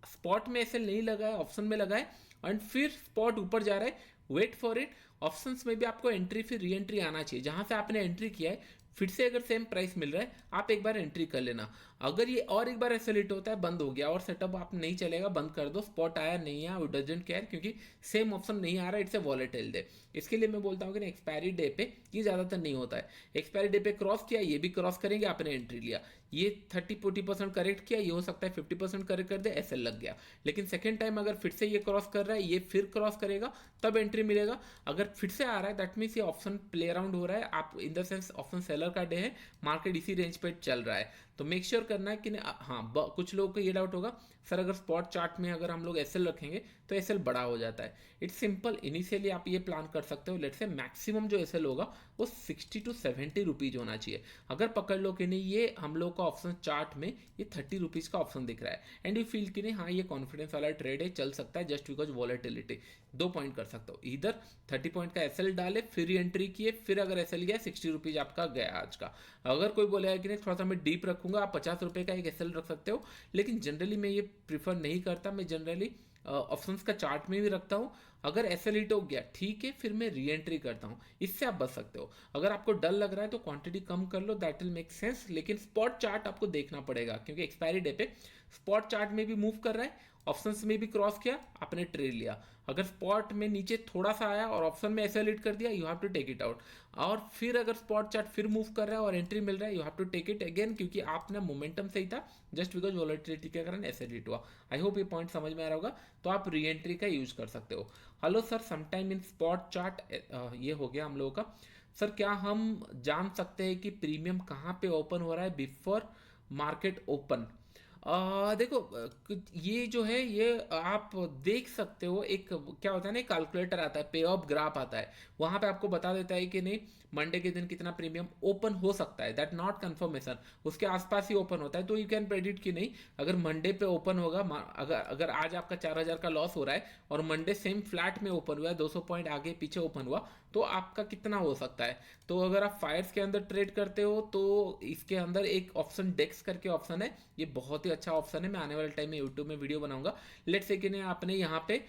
स्पॉट में ऐसे नहीं लगा है, ऑप्शन में लगा है, एंड फिर स्पॉट ऊपर जा रहा है, वेट फॉर इट। ऑप्शंस में भी आपको एंट्री फिर री एंट्री आना चाहिए, जहां से आपने एंट्री किया है फिर से अगर सेम प्राइस मिल रहा है, आप एक बार एंट्री कर लेना। अगर ये और एक बार ऐसे लेट होता है, बंद हो गया और सेटअप आप नहीं चलेगा, बंद कर दो, स्पॉट आया नहीं आया, वो डजेंट केयर, क्योंकि सेम ऑप्शन नहीं आ रहा है, इट्स ए वॉलेटाइल डे। इसके लिए मैं बोलता हूँ कि एक्सपायरी डे पे ये ज़्यादातर नहीं होता है। एक्सपायरी डे पे क्रॉस किया, ये भी क्रॉस करेंगे, आपने एंट्री लिया, ये 30-40% करेक्ट किया, ये हो सकता है 50% करेक्ट कर दे, ऐसे लग गया। लेकिन सेकेंड टाइम अगर फिर से ये क्रॉस कर रहा है, ये फिर क्रॉस करेगा, तब एंट्री मिलेगा। अगर फिर से आ रहा है, दैट मीन्स ये ऑप्शन प्ले अराउंड हो रहा है, आप in the sense option seller का डे है, मार्केट इसी रेंज पे चल रहा है। तो मेक श्योर करना है कि हाँ, कुछ लोगों को ये डाउट होगा, सर अगर स्पॉट चार्ट में अगर हम लोग एसएल रखेंगे तो एसएल बड़ा हो जाता है। इट्स सिंपल, इनिशियली आप ये प्लान कर सकते हो, लेट से मैक्सिमम जो एसएल होगा वो 60 to 70 रुपीज होना चाहिए। अगर पकड़ लो कि नहीं ये हम लोग का ऑप्शन चार्ट में ये 30 रुपीज का ऑप्शन दिख रहा है, एंड यू फील कि नहीं हाँ ये कॉन्फिडेंस वाला ट्रेड है, चल सकता है, जस्ट बिकॉज वॉलेटिलिटी, 2 पॉइंट कर सकते हो, इधर 30 पॉइंट का एसएल डाले, फिर एंट्री किए, फिर अगर एसएल गया 60 रुपीज आपका गया आज का। अगर कोई बोलेगा कि नहीं थोड़ा सा मैं डीप रखूंगा, आप 50 रुपये का एक एसएल रख सकते हो, लेकिन जनरली मैं ये प्रीफर नहीं करता। मैं जनरली ऑप्शंस का चार्ट में भी रखता हूँ। अगर एसएल हिट हो गया ठीक है, फिर मैं री एंट्री करता हूँ, इससे आप बच सकते हो। अगर आपको डर लग रहा है तो क्वांटिटी कम कर लो, दैट विल मेक सेंस, लेकिन स्पॉट चार्ट आपको देखना पड़ेगा, क्योंकि एक्सपायरी डे पे स्पॉट चार्ट में भी मूव कर रहा है, ऑप्शंस में भी क्रॉस किया, आपने ट्रेड लिया। अगर स्पॉट में नीचे थोड़ा सा आया और ऑप्शन में एसएल हिट कर दिया, you have to take it out. और फिर अगर स्पॉट चार्ट फिर मूव कर रहा है और एंट्री मिल रहा है, you have to take it again, क्योंकि आपने मोमेंटम सही था, जस्ट बिकॉज वॉलेटिलिटी के कारण एसएल हिट हुआ। आई होप ये पॉइंट समझ में आ रहा होगा, तो आप री एंट्री का यूज कर सकते हो। हेलो सर, समटाइम इन स्पॉट चार्ट, ये हो गया हम लोगों का। सर क्या हम जान सकते हैं कि प्रीमियम कहाँ पे ओपन हो रहा है बिफोर मार्केट ओपन? देखो, ये जो है ये आप देख सकते हो, एक क्या होता है ना, कैलकुलेटर आता है, पे ऑफ ग्राफ आता है, वहां पे आपको बता देता है कि नहीं मंडे के दिन कितना प्रीमियम ओपन हो सकता है, दैट नॉट कंफर्मेशन, उसके आसपास ही ओपन होता है। तो यू कैन प्रेडिक्ट कि नहीं अगर मंडे पे ओपन होगा, अगर अगर आज आपका 4000 का लॉस हो रहा है और मंडे सेम फ्लैट में ओपन हुआ है, 200 पॉइंट आगे पीछे ओपन हुआ, तो आपका कितना हो सकता है। तो अगर आप फायर्स के अंदर ट्रेड करते हो तो इसके अंदर एक ऑप्शन डेक्स करके ऑप्शन है, ये बहुत ही अच्छा ऑप्शन है, मैं आने वाले टाइम में यूट्यूब में वीडियो बनाऊंगा। लेट्स से कि आपने यहाँ पे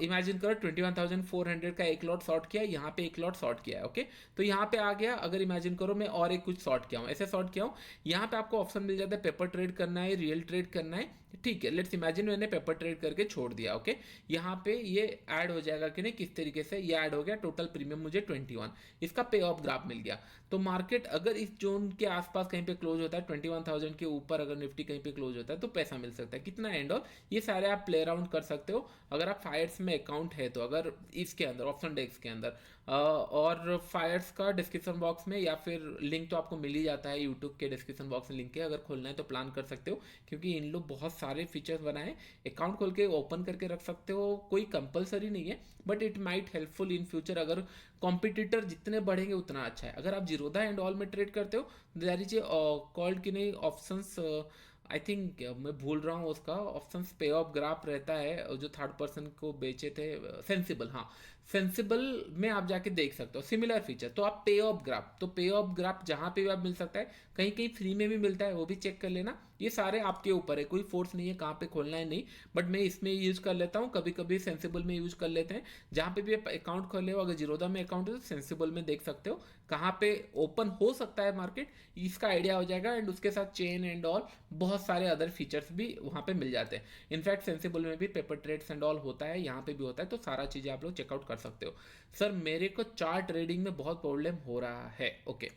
इमेजिन करो 21,400 का एक लॉट शॉर्ट किया, यहाँ पे एक लॉट शॉर्ट किया है। ओके, तो यहाँ पे आ गया, अगर इमेजिन करो मैं और एक कुछ शॉर्ट किया हूँ, ऐसे शॉर्ट किया हूँ, यहाँ पे आपको ऑप्शन मिल जाता है पेपर ट्रेड करना है, रियल ट्रेड करना है, ठीक है। लेट्स इमेजिन मैंने पेपर ट्रेड करके छोड़ दिया। ओके, यहाँ पे ये ऐड हो जाएगा कि नहीं, किस तरीके से ये ऐड हो गया, टोटल प्रीमियम मुझे 21, इसका पे ऑफ ग्राफ मिल गया। तो मार्केट अगर इस जोन के आसपास कहीं पे क्लोज होता है 21,000 के ऊपर, अगर निफ्टी कहीं पे क्लोज होता है तो पैसा मिल सकता है, कितना एंड ऑल, ये सारे आप प्ले अराउंड कर सकते हो अगर आप फायर्स में अकाउंट है तो, अगर इसके अंदर ऑप्शन डेस्क के अंदर। और फायर्स का डिस्क्रिप्शन बॉक्स में या फिर लिंक तो आपको मिल ही जाता है, यूट्यूब के डिस्क्रिप्शन बॉक्स में लिंक है, अगर खोलना है तो प्लान कर सकते हो, क्योंकि इन लोग बहुत सारे फीचर्स बनाए, अकाउंट खोल के ओपन करके रख सकते हो, कोई कंपलसरी नहीं है, but it might helpful in future. अगर कॉम्पिटिटर जितने बढ़ेंगे उतना अच्छा है। अगर आप जीरोधा एंड ऑल में ट्रेड करते हो, देयर इज ए कॉल्ड कि नहीं ऑप्शंस, आई थिंक मैं भूल रहा हूँ उसका, ऑप्शंस पे ऑफ ग्राफ रहता है जो थर्ड पर्सन को बेचे थे, सेंसिबल, हाँ सेंसिबल में आप जाके देख सकते हो सिमिलर फीचर। तो आप पे ऑफ ग्राफ, तो पे ऑफ ग्राफ जहाँ पे भी आप मिल सकता है, कहीं कहीं फ्री में भी मिलता है, वो भी चेक कर लेना। ये सारे आपके ऊपर है, कोई फोर्स नहीं है कहाँ पे खोलना है नहीं, बट मैं इसमें यूज कर लेता हूँ, कभी कभी सेंसिबल में यूज कर लेते हैं। जहाँ पे भी आप अकाउंट खोले हो, अगर जीरोधा में अकाउंट है तो सेंसिबल में देख सकते हो कहाँ पे ओपन हो सकता है मार्केट, इसका आइडिया हो जाएगा। एंड उसके साथ चेन एंड ऑल बहुत सारे अदर फीचर्स भी वहाँ पे मिल जाते हैं। इनफैक्ट सेंसिबल में भी पेपर ट्रेड्स एंड ऑल होता है, यहाँ पे भी होता है, तो सारा चीज़ें आप लोग चेकआउट कर सकते हो। सर मेरे को चार्ट ट्रेडिंग में बहुत प्रॉब्लम हो रहा है। ओके,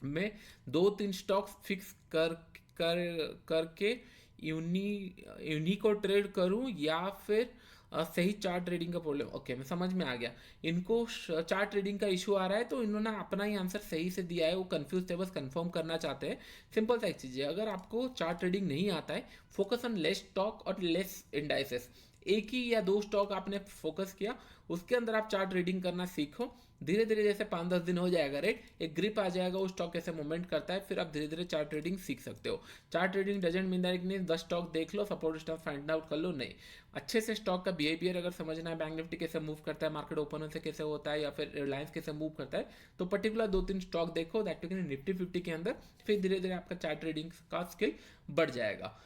मैं 2-3 स्टॉक्स फिक्स कर करके यूनी यूनी को ट्रेड करूं, या फिर सही चार्ट ट्रेडिंग का प्रॉब्लम। ओके, मैं समझ में आ गया, इनको चार्ट ट्रेडिंग का इशू आ रहा है, तो इन्होंने अपना ही आंसर सही से दिया है, वो कंफ्यूज थे, बस कंफर्म करना चाहते हैं। सिंपल सा एक चीज़ है, अगर आपको चार्ट ट्रेडिंग नहीं आता है, फोकस ऑन लेस स्टॉक और लेस इंडाइसेस। एक ही या दो स्टॉक आपने फोकस किया, उसके अंदर आप चार्ट ट्रेडिंग करना सीखो। धीरे धीरे जैसे 5-10 दिन हो जाएगा, राइट, एक ग्रिप आ जाएगा, वो स्टॉक कैसे मूवमेंट करता है, फिर आप धीरे धीरे चार्ट ट्रेडिंग सीख सकते हो। Chart trading doesn't mean that नहीं 10 स्टॉक देख लो, सपोर्ट स्टॉक फाइंड आउट कर लो, नहीं, अच्छे से स्टॉक का बिहेवियर अगर समझना है, बैंक निफ्टी कैसे मूव करता है, मार्केट ओपन से कैसे होता है, या फिर रिलायंस कैसे मूव करता है, तो पर्टिकुलर 2-3 स्टॉक देखो, दैट निफ्टी 50 के अंदर, फिर धीरे धीरे आपका चार्ट ट्रेडिंग का स्किल बढ़ जाएगा।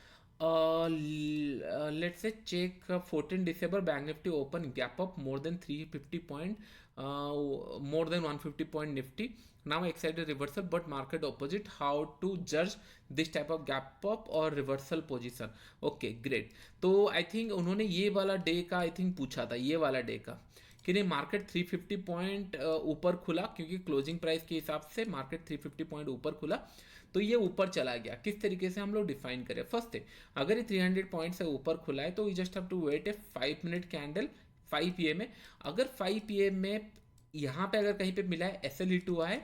Let's say check 14 December Bank Nifty open gap up more than 350 point, more than 150 point Nifty. Now excited reversal but market opposite. How to judge this type of gap up or reversal position? Okay, great. तो आई थिंक उन्होंने ये वाला डे का आई थिंक पूछा था, ये वाला डे का कि नहीं मार्केट 350 पॉइंट ऊपर खुला, क्योंकि क्लोजिंग प्राइस के हिसाब से मार्केट 350 पॉइंट ऊपर खुला, तो ये ऊपर चला गया। किस तरीके से हम लोग डिफाइन करें? फर्स्ट है, अगर ये 300 पॉइंट से ऊपर खुला है तो you just have to wait a 5 minute candle 5 PM में। अगर 5 PM में यहाँ पे अगर कहीं पे मिला है SLE2 है,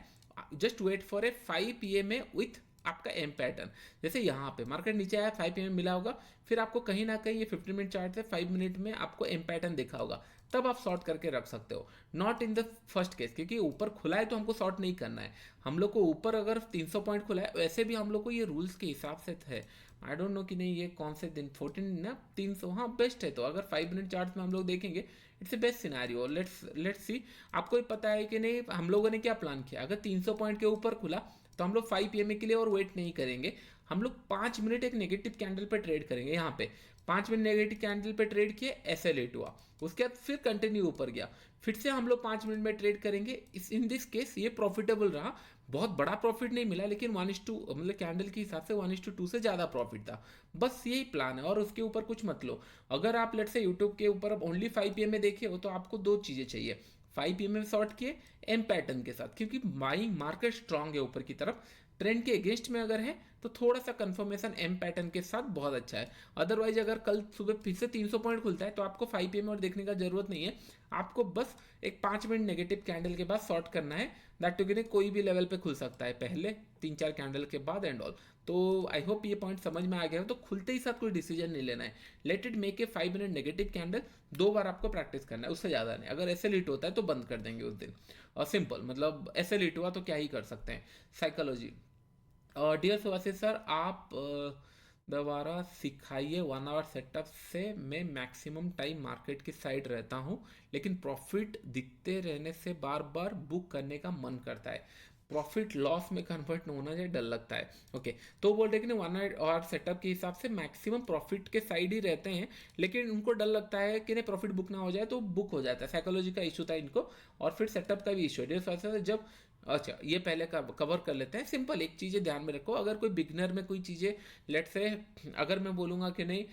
just wait for a 5 PM में विथ आपका एम पैटर्न। जैसे यहाँ पे मार्केट नीचे आया 5 PM मिला होगा, फिर आपको कहीं ना कहीं ये 15 मिनट चार्ट से 5 मिनट में आपको एम पैटर्न दिखा होगा, तब आप शॉर्ट करके रख सकते हो। Not in the first case, क्योंकि ऊपर खुला है तो हमको शॉर्ट नहीं करना है। हम लोग को ऊपर अगर 300 पॉइंट खुला है, वैसे भी हम लोग को ये रूल्स के हिसाब से है, आई डोंट नो कि नहीं ये कौन से दिन 14 ना 300, हाँ बेस्ट है। तो अगर 5 मिनट चार्ट में हम लोग देखेंगे, it's a best scenario. Let's see, आपको पता है कि नहीं हम लोगों ने क्या प्लान किया। अगर 300 पॉइंट के ऊपर खुला तो हम लोग 5 PM के लिए और वेट नहीं करेंगे, हम लोग 5 मिनट एक नेगेटिव कैंडल पे ट्रेड करेंगे। यहाँ पे 5 मिनट नेगेटिव कैंडल पे ट्रेड किए, SLE2 हुआ, उसके बाद फिर कंटिन्यू ऊपर गया, फिर से हम लोग 5 मिनट में ट्रेड करेंगे। इन दिस केस ये प्रॉफिटेबल रहा, बहुत बड़ा प्रॉफिट नहीं मिला, लेकिन 1:2 मतलब कैंडल के हिसाब से 1:2 से ज़्यादा प्रॉफिट था। बस यही प्लान है और उसके ऊपर कुछ मत लो। अगर आप लेट से यूट्यूब के ऊपर अब ओनली 5 PM में देखे हो, तो आपको दो चीज़ें चाहिए, 5 PM में शॉर्ट किए एम पैटर्न के साथ, क्योंकि बाइंग मार्केट स्ट्रांग है ऊपर की तरफ, ट्रेंड के अगेंस्ट में अगर है तो थोड़ा सा कंफर्मेशन एम पैटर्न के साथ बहुत अच्छा है। अदरवाइज अगर कल सुबह फिर से 300 पॉइंट खुलता है तो आपको 5 PM और देखने का जरूरत नहीं है, आपको बस एक 5 मिनट नेगेटिव कैंडल के बाद शॉर्ट करना है। दैट टू कोई भी लेवल पे खुल सकता है, पहले 3-4 कैंडल के बाद एंड ऑल। तो आई होप ये पॉइंट समझ में आ गया हो। तो खुलते ही साथ कोई डिसीजन नहीं लेना है, let it make a 5 minute negative candle, 2 बार आपको प्रैक्टिस करना है, उससे ज़्यादा नहीं। अगर SLE2 होता है तो बंद कर देंगे उस दिन, और सिंपल मतलब SLE2 हुआ तो क्या ही कर सकते हैं। साइकोलॉजी, डियर सुभाषिस सर, आप दोबारा सिखाइए 1 आवर सेटअप से। मैं मैक्सिमम टाइम मार्केट की साइड रहता हूँ, लेकिन प्रॉफिट दिखते रहने से बार बार बुक करने का मन करता है, प्रॉफिट लॉस में कन्वर्ट होना चाहिए, डर लगता है। ओके, तो बोल रहे कि 1 आवर सेटअप के हिसाब से मैक्सिमम प्रॉफिट के साइड ही रहते हैं, लेकिन उनको डर लगता है कि नहीं प्रॉफिट बुक ना हो जाए, तो बुक हो जाता है। साइकोलॉजी का इशू था इनको, और फिर सेटअप का भी इशू है। जब अच्छा, ये पहले कवर कर लेते हैं। सिंपल एक चीज़ें ध्यान में रखो, अगर कोई बिगनर में कोई चीज़ें, लेट से अगर मैं बोलूँगा कि नहीं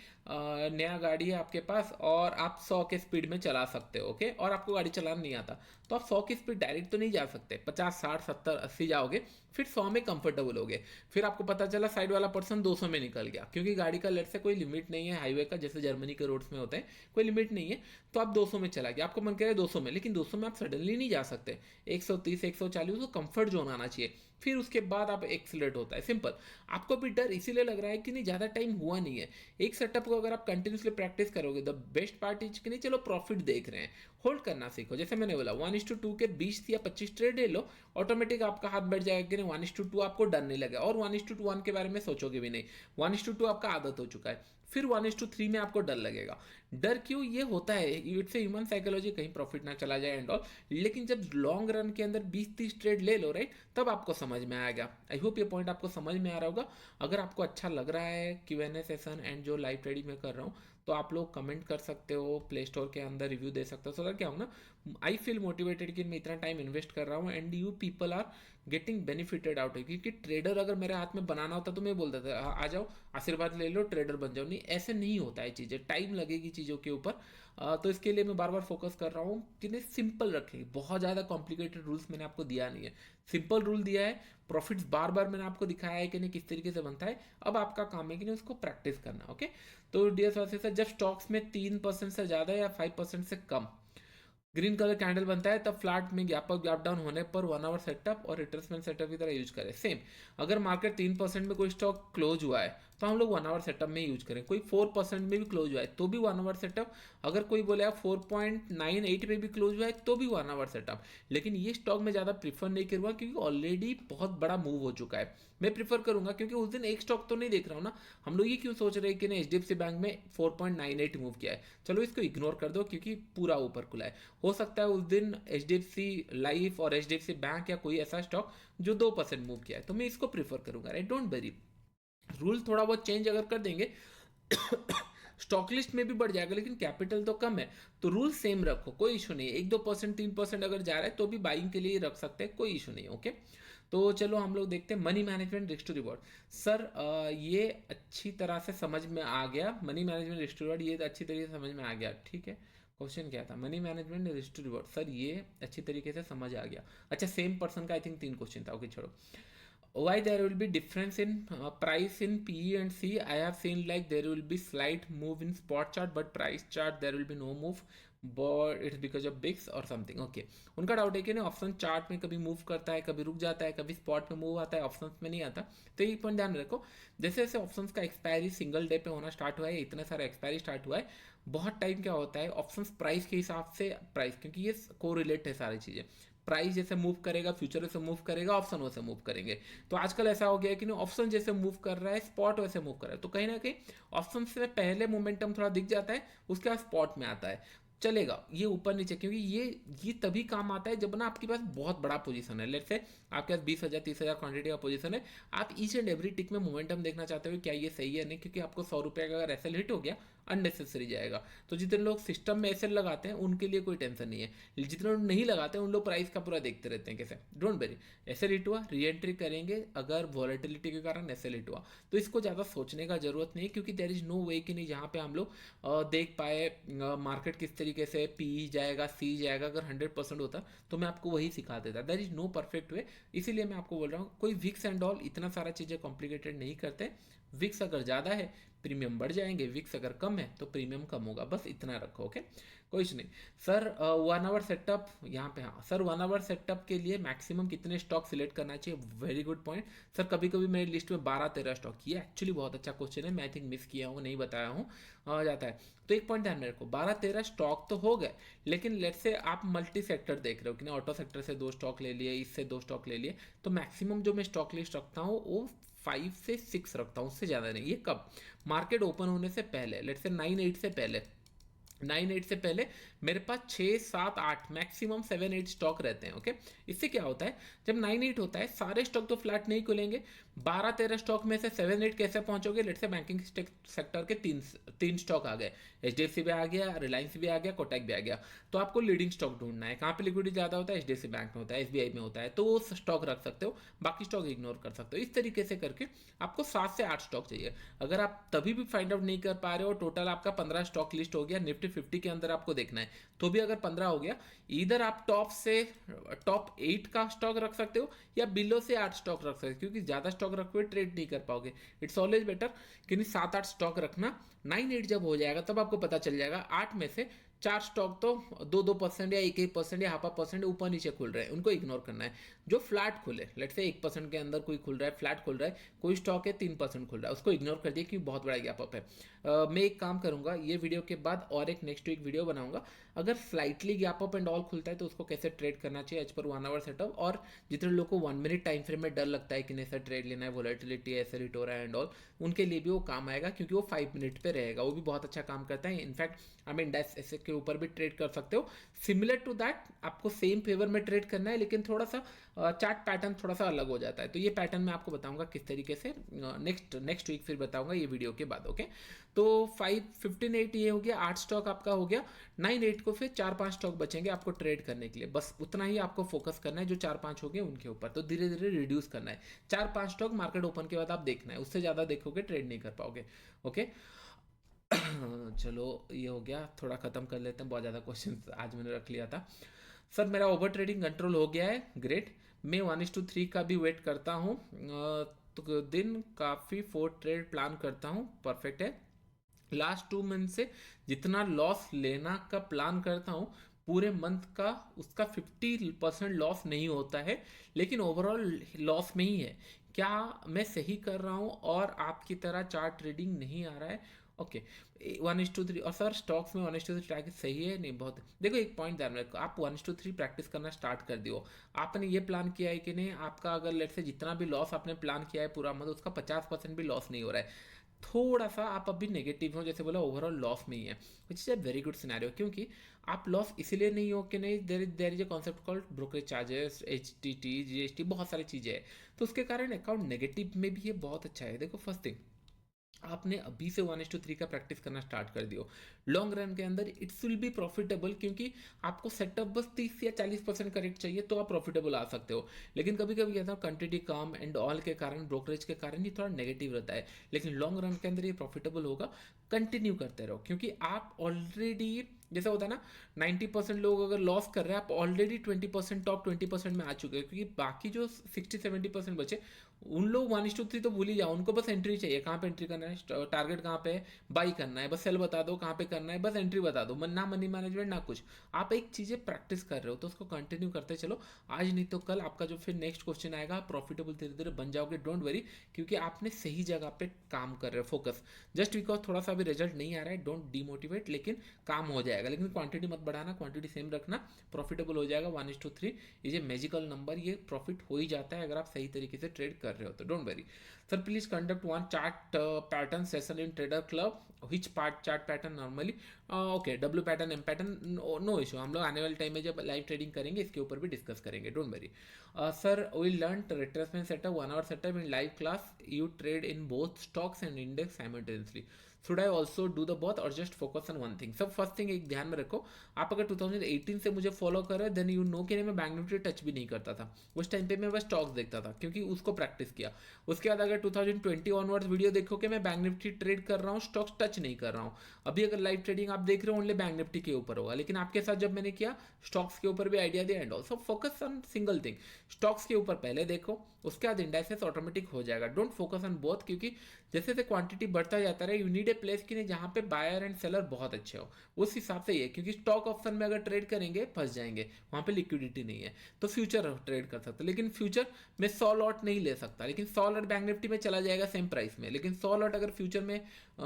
नया गाड़ी है आपके पास और आप 100 के स्पीड में चला सकते हो, ओके, और आपको गाड़ी चलाना नहीं आता, तो आप 100 की स्पीड डायरेक्ट तो नहीं जा सकते, 50 60 70 80 जाओगे, फिर 100 में कंफर्टेबल होगे। फिर आपको पता चला साइड वाला पर्सन 200 में निकल गया, क्योंकि गाड़ी का लेट से कोई लिमिट नहीं है हाईवे का, जैसे जर्मनी के रोड्स में होता है, कोई लिमिट नहीं है। तो आप 200 में चला गया, आपको मन करे 200 में, लेकिन 200 में आप सडनली नहीं जा सकते, 130 140 तो कंफर्ट जोन आना चाहिए, फिर उसके बाद आप एक्सीलरेट होता है। सिंपल। आपको भी डर इसीलिए लग रहा है कि नहीं ज़्यादा टाइम हुआ नहीं है। एक सेटअप को अगर आप कंटिन्यूसली प्रैक्टिस करोगे, द बेस्ट पार्ट इज कि नहीं चलो प्रॉफिट देख रहे हैं, होल्ड करना सीखो। जैसे मैंने बोला 1:2 के 20 या 25 ट्रेड ले लो, ऑटोमेटिक आपका हाथ बैठ जाएगा कि नहीं 1:2 आपको डर नहीं लगेगा, और 1:1 के बारे में सोचोगे भी नहीं, 1:2 आपका आदत हो चुका है। फिर 1:3 में आपको डर लगेगा। डर क्यों ये होता है, इट्स ए ह्यूमन साइकोलॉजी, कहीं प्रॉफिट ना चला जाए एंड ऑल। लेकिन जब लॉन्ग रन के अंदर 20-30 ट्रेड ले लो राइट, तब आपको समझ में आएगा। आई होप ये पॉइंट आपको समझ में आ रहा होगा। अगर आपको अच्छा लग रहा है Q&A सेशन एंड जो लाइव ट्रेडिंग में कर रहा हूँ, तो आप लोग कमेंट कर सकते हो, प्ले स्टोर के अंदर रिव्यू दे सकते हो। सो क्या हो ना, आई फील मोटिवेटेड कि मैं इतना टाइम इन्वेस्ट कर रहा हूँ and you people are getting benefited out है। क्योंकि ट्रेडर अगर मेरे हाथ में बनाना होता तो मैं बोलता था आ जाओ आशीर्वाद ले लो ट्रेडर बन जाओ, नहीं ऐसे नहीं होता है, चीज़ें टाइम लगेगी चीज़ों के ऊपर। तो इसके लिए मैं बार बार फोकस कर रहा हूँ कि नहीं सिंपल रखें, बहुत ज़्यादा कॉम्प्लिकेटेड रूल्स मैंने आपको दिया नहीं है, सिंपल रूल दिया है। प्रॉफिट्स बार बार मैंने आपको दिखाया है कि नहीं किस तरीके से बनता है, अब आपका काम है कि नहीं उसको प्रैक्टिस करना। ओके, तो डियर सर जब स्टॉक्स में 3% से ज़्यादा या 5% से कम ग्रीन कलर कैंडल बनता है, तब फ्लैट में गैप अप गैप डाउन होने पर 1 आवर सेटअप और रिट्रेसमेंट सेटअप की तरह यूज करें। सेम, अगर मार्केट 3% में कोई स्टॉक क्लोज हुआ है तो हम लोग 1 आवर सेटअप में यूज करें। कोई 4% में भी क्लोज हुआ है तो भी 1 आवर सेटअप। अगर कोई बोले आप 4.98 में भी क्लोज हुआ है तो भी 1 आवर सेटअप। लेकिन ये स्टॉक में ज़्यादा प्रीफर नहीं करूँगा क्योंकि ऑलरेडी बहुत बड़ा मूव हो चुका है। मैं प्रीफर करूंगा क्योंकि उस दिन एक स्टॉक तो नहीं देख रहा हूँ ना। हम लोग ये क्यों सोच रहे हैं कि ना HDFC बैंक में 4.98 मूव किया है, चलो इसको इग्नोर कर दो क्योंकि पूरा ऊपर खुला है। हो सकता है उस दिन HDFC लाइफ और HDFC बैंक या कोई ऐसा स्टॉक जो 2% मूव किया है, तो मैं इसको प्रीफर करूंगा राइट। डोंट वरी, रूल थोड़ा बहुत चेंज अगर कर देंगे स्टॉक लिस्ट में भी बढ़ जाएगा लेकिन कैपिटल तो कम है, तो रूल सेम रखो, कोई इशू नहीं है। 1-2% 3% अगर जा रहा है तो भी बाइंग के लिए रख सकते हैं, कोई इशू नहीं है। ओके, तो चलो हम लोग देखते हैं money management risk to reward. Sir ये अच्छी तरह से समझ में आ गया, money management risk to reward ये अच्छी तरीके से समझ में आ गया, ठीक है। क्वेश्चन क्या था, money management risk to reward, sir ये अच्छी तरीके से समझ आ गया। अच्छा, सेम पर्सन का आई थिंक 3 क्वेश्चन था, ओके छोड़ो। Why there will be difference in price in PE and C? I have seen like there will be slight move in spot chart but price chart there will be no move, but it's because of बिक्स और समथिंग। ओके, उनका डाउट है कि ना ऑप्शन चार्ट में कभी मूव करता है, कभी रुक जाता है, कभी स्पॉट में मूव आता है, ऑप्शंस में नहीं आता। तो ये पॉइंट ध्यान रखो, जैसे जैसे ऑप्शंस का एक्सपायरी सिंगल डे पे होना स्टार्ट हुआ है, इतना सारा एक्सपायरी स्टार्ट हुआ है, बहुत टाइम क्या होता है ऑप्शंस प्राइस के हिसाब से, प्राइस क्योंकि ये कोरिलेट है सारी चीज़ें, प्राइस जैसे मूव करेगा फ्यूचर वैसे मूव करेगा, ऑप्शन वैसे मूव करेंगे। तो आजकल ऐसा हो गया है कि ना ऑप्शन जैसे मूव कर रहा है स्पॉट वैसे मूव कर रहा है, तो कहीं ना कहीं ऑप्शन से पहले मोमेंटम थोड़ा दिख जाता है, उसके बाद स्पॉट में आता है, चलेगा ये ऊपर नीचे, क्योंकि ये तभी काम आता है जब ना आपके पास बहुत बड़ा पोजीशन है। लेट्स से आपके पास 20,000 30,000 क्वांटिटी का पोजीशन है, आप ईच एंड एवरी टिक में मोमेंटम देखना चाहते हो क्या ये सही है नहीं, क्योंकि आपको 100 रुपये का अगर एसएल हिट हो गया अननेसेसरी जाएगा। तो जितने लोग सिस्टम में एसएल लगाते हैं उनके लिए कोई टेंशन नहीं है, जितने लोग नहीं लगाते हैं उन लोग प्राइस का पूरा देखते रहते हैं कैसे। डोंट वेरी, एसएल हिट हुआ री एंट्री करेंगे, अगर वॉलेटिलिटी के कारण एसएल हिट हुआ तो इसको ज़्यादा सोचने का जरूरत नहीं, क्योंकि देयर इज नो वे कि नहीं जहाँ पे हम लोग देख पाए मार्केट किस तरीके से पी जाएगा सी जाएगा। अगर 100% होता तो मैं आपको वही सिखा देता, there is no perfect way. इसीलिए मैं आपको बोल रहा हूँ कोई विक्स एंड ऑल इतना सारा चीज़ें कॉम्प्लिकेटेड नहीं करते। विक्स अगर ज़्यादा है प्रीमियम बढ़ जाएंगे, विक्स अगर कम है तो प्रीमियम कम होगा, बस इतना रखो। ओके, कोई नहीं। सर 1 आवर सेटअप यहाँ पे, हाँ सर 1 आवर सेटअप के लिए मैक्सिमम कितने स्टॉक सिलेक्ट करना चाहिए, वेरी गुड पॉइंट। सर कभी कभी मेरी लिस्ट में 12-13 स्टॉक, ये एक्चुअली बहुत अच्छा क्वेश्चन है, मैं आई थिंक मिस किया हूँ, नहीं बताया हूँ, जाता है। तो एक पॉइंट ध्यान में रखो, 12-13 स्टॉक तो हो गए, लेकिन लेट्स से आप मल्टी सेक्टर देख रहे हो कि ना ऑटो सेक्टर से 2 स्टॉक ले लिए, इससे 2 स्टॉक ले लिए, तो मैक्सिमम जो मैं स्टॉक लिस्ट रखता हूँ वो 5 से 6 रखता हूँ, उससे ज़्यादा नहीं। ये कब, मार्केट ओपन होने से पहले, लेट्स से 9-8 से पहले, 9-8 से पहले मेरे पास 6-7-8 मैक्सिमम 7-8 स्टॉक रहते हैं। ओके, इससे क्या होता है जब 9-8 होता है सारे स्टॉक तो फ्लैट नहीं खुलेंगे, 12-13 स्टॉक में से 7-8 कैसे पहुंचोगे? लेट्स से बैंकिंग सेक्टर के तीन तीन स्टॉक आ गए, एचडीएफसी भी आ गया, रिलायंस भी आ गया, कोटक भी आ गया, तो आपको लीडिंग स्टॉक ढूंढना है। कहाँ पे लिक्विडिटी ज़्यादा होता है? एचडीएफसी बैंक में होता है, एसबीआई में होता है, तो वो स्टॉक रख सकते हो, बाकी स्टॉक इग्नोर कर सकते हो। इस तरीके से करके आपको 7 से 8 स्टॉक चाहिए। अगर आप तभी भी फाइंड आउट नहीं कर पा रहे हो, टोटल आपका 15 स्टॉक लिस्ट हो गया, निफ्टी 50 के अंदर आपको देखना है, तो भी अगर 15 हो गया, इधर आप टॉप 8 का स्टॉक रख सकते हो या बिलो से 8 स्टॉक रख सकते हो, क्योंकि ज़्यादा स्टॉक रखोगे ट्रेड नहीं कर पाओगे। इट्स ऑलवेज बेटर कि नहीं 7-8 स्टॉक रखना। 9-8 जब हो जाएगा तब आपको पता चल जाएगा 8 में से 4 स्टॉक तो 2-2% या 1-1% या 0.5% ऊपर नीचे खुल रहे हैं, उनको इग्नोर करना है। जो फ्लैट खुले, लेट से 1% के अंदर कोई खुल रहा है, फ्लैट खुल रहा है, कोई स्टॉक है 3% खुल रहा है, उसको इग्नोर कर दिया क्योंकि बहुत बड़ा गैप अप है। मैं एक काम करूंगा, ये वीडियो के बाद और एक नेक्स्ट वीक वीडियो बनाऊंगा, अगर slightly gap up and all खुलता है तो उसको कैसे ट्रेड करना चाहिए एज पर 1 आवर सेटअप। और जितने लोगों को 1 मिनट टाइम फ्रेम में डर लगता है कि नहीं सर ट्रेड लेना है, वोलेटिलिटी ऐसे रिट हो रहा है एंड ऑल, उनके लिए भी वो काम आएगा, क्योंकि वो 5 मिनट पे रहेगा, वो भी बहुत अच्छा काम करता है। इनफैक्ट आप इंडेक्स ऐसे के ऊपर भी ट्रेड कर सकते हो। सिमिलर टू दैट आपको सेम फेवर में ट्रेड करना है, लेकिन थोड़ा सा चार्ट पैटर्न थोड़ा सा अलग हो जाता है, तो ये पैटर्न मैं आपको बताऊंगा किस तरीके से, नेक्स्ट वीक फिर बताऊंगा ये वीडियो के बाद। ओके, तो 5-15-8 ये हो गया, 8 स्टॉक आपका हो गया। 9-8 को फिर 4-5 स्टॉक बचेंगे आपको ट्रेड करने के लिए, बस उतना ही आपको फोकस करना है, जो 4-5 हो गए उनके ऊपर, तो धीरे धीरे रिड्यूस करना है। 4-5 स्टॉक मार्केट ओपन के बाद आप देखना है, उससे ज़्यादा देखोगे ट्रेड नहीं कर पाओगे। ओके चलो ये हो गया, थोड़ा ख़त्म कर लेते हैं, बहुत ज़्यादा क्वेश्चन आज मैंने रख लिया था। सर मेरा ओवर ट्रेडिंग कंट्रोल हो गया है, ग्रेट। मैं 1:3 का भी वेट करता हूँ, तो दिन काफ़ी 4 ट्रेड प्लान करता हूँ, परफेक्ट है। लास्ट 2 मंथ से जितना लॉस लेना का प्लान करता हूँ, पूरे मंथ का उसका 50% लॉस नहीं होता है, लेकिन ओवरऑल लॉस में ही है। क्या मैं सही कर रहा हूँ और आपकी तरह चार्ट ट्रेडिंग नहीं आ रहा है? ओके, 1:3। और सर स्टॉक्स में 1:3 प्रैक्टिस सही है? नहीं, बहुत। देखो एक पॉइंट ध्यान रखो, आप 1:3 प्रैक्टिस करना स्टार्ट कर दियो, आपने ये प्लान किया है कि नहीं, आपका अगर लेट से जितना भी लॉस आपने प्लान किया है पूरा मतलब उसका 50% भी लॉस नहीं हो रहा है, थोड़ा सा आप अभी नेगेटिव हो, जैसे बोला ओवरऑल लॉस में ही है, which is a very good scenario, क्योंकि आप लॉस इसीलिए नहीं हो कि नहीं, there is a concept called brokerage charges, HTT, GST, बहुत सारी चीज़ें हैं, तो उसके कारण अकाउंट नेगेटिव में भी ये बहुत अच्छा है। देखो फर्स्ट थिंग, आपने अभी से 1:3 का प्रैक्टिस करना स्टार्ट कर दियो, लॉन्ग रन के अंदर इट्स विल बी प्रॉफिटेबल, क्योंकि आपको सेटअप बस 30 या 40% करेक्ट चाहिए तो आप प्रॉफिटेबल आ सकते हो। लेकिन कभी कभी कहता हूँ क्वांटिटी कम एंड ऑल के कारण, ब्रोकरेज के कारण ये थोड़ा नेगेटिव रहता है, लेकिन लॉन्ग रन के अंदर ये प्रॉफिटेबल होगा। कंटिन्यू करते रहो, क्योंकि आप ऑलरेडी, जैसा होता है ना, 90% लोग अगर लॉस कर रहे हैं, आप ऑलरेडी 20% टॉप 20% में आ चुके हैं, क्योंकि बाकी जो 60-70% बचे, उन लोग 1:3 तो भूल ही जाओ, उनको बस एंट्री चाहिए, कहाँ पे एंट्री करना है, टारगेट कहाँ पे है, बाई करना है, बस सेल बता दो कहाँ पे करना है, बस एंट्री बता दो, ना मनी मैनेजमेंट ना कुछ। आप एक चीज़ें प्रैक्टिस कर रहे हो तो उसको कंटिन्यू करते चलो, आज नहीं तो कल आपका जो फिर नेक्स्ट क्वेश्चन आएगा, आप प्रॉफिटेबल धीरे धीरे बन जाओगे, डोंट वरी, क्योंकि आपने सही जगह पे काम कर रहे हो, फोकस। जस्ट बिकॉज थोड़ा सा भी रिजल्ट नहीं आ रहा है, डोंट डीमोटिवेट, लेकिन काम हो जाएगा, लेकिन क्वांटिटी मत बढ़ाना, क्वांटिटी सेम रखना, प्रॉफिटेबल हो जाएगा। 1:3 ये मैजिकल नंबर, ये प्रॉफिट हो ही जाता है अगर आप सही तरीके से ट्रेड कर रहे हो तो, don't worry. Sir, please conduct one chart pattern session in Trader Club. Which part chart pattern normally? Okay, W pattern, M pattern, no issue. हम लोग आने वाले टाइम में जब लाइव ट्रेडिंग करेंगे इसके ऊपर भी डिस्कस करेंगे, don't worry. Sir we learn retracement setup 1 hour setup in live class. You trade in both stocks and index simultaneously. Should I also do the both or just focus on one thing? सब फर्स्ट थिंग एक ध्यान में रखो, आप अगर 2018 से मुझे फॉलो कर रहे हैं देन यू नो कि मैं बैंक निफ्टी टच भी नहीं करता था, उस टाइम पे मैं बस स्टॉक्स देखता था क्योंकि उसको प्रैक्टिस किया। उसके बाद अगर 2020 ऑनवर्ड्स वीडियो देखो कि मैं बैंक निफ्टी ट्रेड कर रहा हूँ, स्टॉक्स टच नहीं कर रहा हूँ। अभी अगर लाइव ट्रेडिंग आप देख रहे हो ओनली बैंक निफ्टी के ऊपर होगा, लेकिन आपके साथ जब मैंने किया स्टॉक्स के ऊपर भी आइडिया दिया and also focus on single thing, stocks के ऊपर पहले देखो, उसके बाद इंडाइसेस ऑटोमेटिक हो जाएगा। डोंट फोकस ऑन बोथ, क्योंकि जैसे जैसे क्वांटिटी बढ़ता जाता है यू नीड ए प्लेस कि नहीं जहाँ पे बायर एंड सेलर बहुत अच्छे हो, उस हिसाब से ये, क्योंकि स्टॉक ऑप्शन में अगर ट्रेड करेंगे फंस जाएंगे, वहाँ पे लिक्विडिटी नहीं है, तो फ्यूचर ट्रेड कर सकते, लेकिन फ्यूचर में 100 लॉट नहीं ले सकता, लेकिन 100 लॉट बैंक निफ्टी में चला जाएगा सेम प्राइस में, लेकिन 100 लॉट अगर फ्यूचर में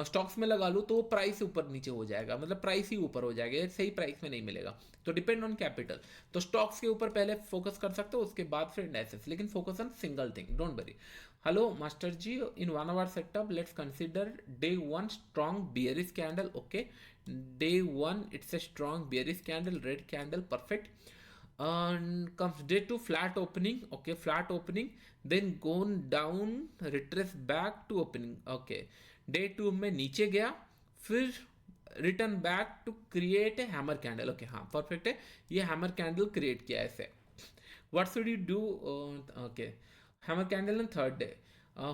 स्टॉक्स में लगा लूँ तो वो प्राइस ऊपर नीचे हो जाएगा, मतलब प्राइस ही ऊपर हो जाएगा, सही प्राइस में नहीं मिलेगा, तो डिपेंड ऑन कैपिटल। तो स्टॉक्स के ऊपर पहले फोकस कर सकते हो, उसके बाद फिर इंडाइसेस, लेकिन focus on single thing, don't worry. Hello master ji, in 1 hour setup let's consider day 1 strong bearish candle. Okay, day 1 it's a strong bearish candle, red candle, perfect. comes day 2 flat opening, okay, flat opening, then gone down, retrace back to opening, okay, day 2 में नीचे गया, फिर return back to create a hammer candle, okay, हाँ परफेक्ट है, ये हैमर कैंडल क्रिएट किया है ऐसे. What should you do? Okay, hammer candle on third day.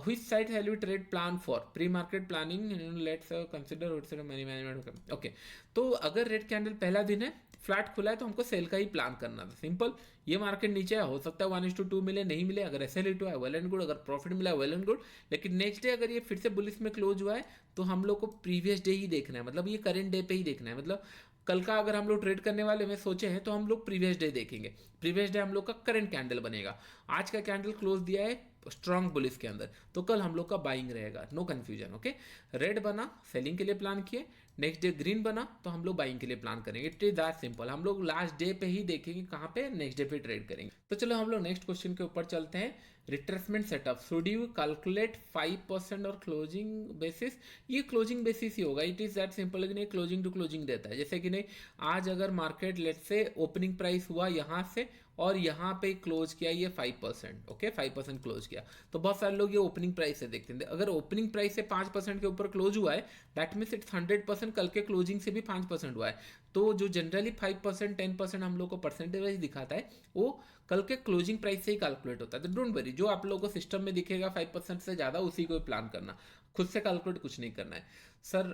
Which site have you trade plan for? Pre-market planning. Let's consider money management. Okay. तो अगर रेड कैंडल पहला दिन है, फ्लैट खुला है, तो हमको सेल का ही प्लान करना था. सिंपल. ये मार्केट नीचे है, हो सकता है 1:2 मिले, नहीं मिले. अगर ऐसे रेट हुआ है वेल एंड गुड, अगर प्रॉफिट मिला है वेल एंड गुड. लेकिन नेक्स्ट डे अगर ये फिर से बुलिस में क्लोज हुआ है, तो हम लोग को प्रीवियस डे ही देखना है, मतलब ये करेंट डे पे ही देखना है. मतलब कल का अगर हम लोग ट्रेड करने वाले में सोचे हैं, तो हम लोग प्रीवियस डे देखेंगे. प्रीवियस डे हम लोग का करंट कैंडल बनेगा. आज का कैंडल क्लोज दिया है स्ट्रॉन्ग बुलिस के अंदर, तो कल हम लोग का बाइंग रहेगा. No confusion. ओके, रेड बना सेलिंग के लिए प्लान किए, नेक्स्ट डे ग्रीन बना तो हम लोग बाइंग के लिए प्लान करेंगे. It is that simple. हम लोग लास्ट डे पे ही देखेंगे कहाँ पे, नेक्स्ट डे पे ट्रेड करेंगे. तो चलो हम लोग नेक्स्ट क्वेश्चन के ऊपर चलते हैं. Retracement setup, should you calculate 5% और क्लोजिंग बेसिस? ये क्लोजिंग बेसिस ही होगा. It is that simple. लेकिन ये क्लोजिंग टू क्लोजिंग देता है. जैसे कि नहीं, आज अगर मार्केट लेट से ओपनिंग प्राइस हुआ यहाँ से और यहाँ पे क्लोज किया ये 5%, ओके, 5% क्लोज किया, तो बहुत सारे लोग ये ओपनिंग प्राइस से देखते हैं. अगर ओपनिंग प्राइस से 5% के ऊपर क्लोज हुआ है, दैट मीन्स इट्स 100%. कल के क्लोजिंग से भी 5% हुआ है. तो जो जनरली 5% 10% हम लोग को परसेंटेज दिखाता है, वो कल के क्लोजिंग प्राइस से ही कैलकुलेट होता है. तो डोंट वरी, जो आप लोगों को सिस्टम में दिखेगा 5% से ज़्यादा, उसी को प्लान करना, खुद से कैलकुलेट कुछ नहीं करना है. Sir,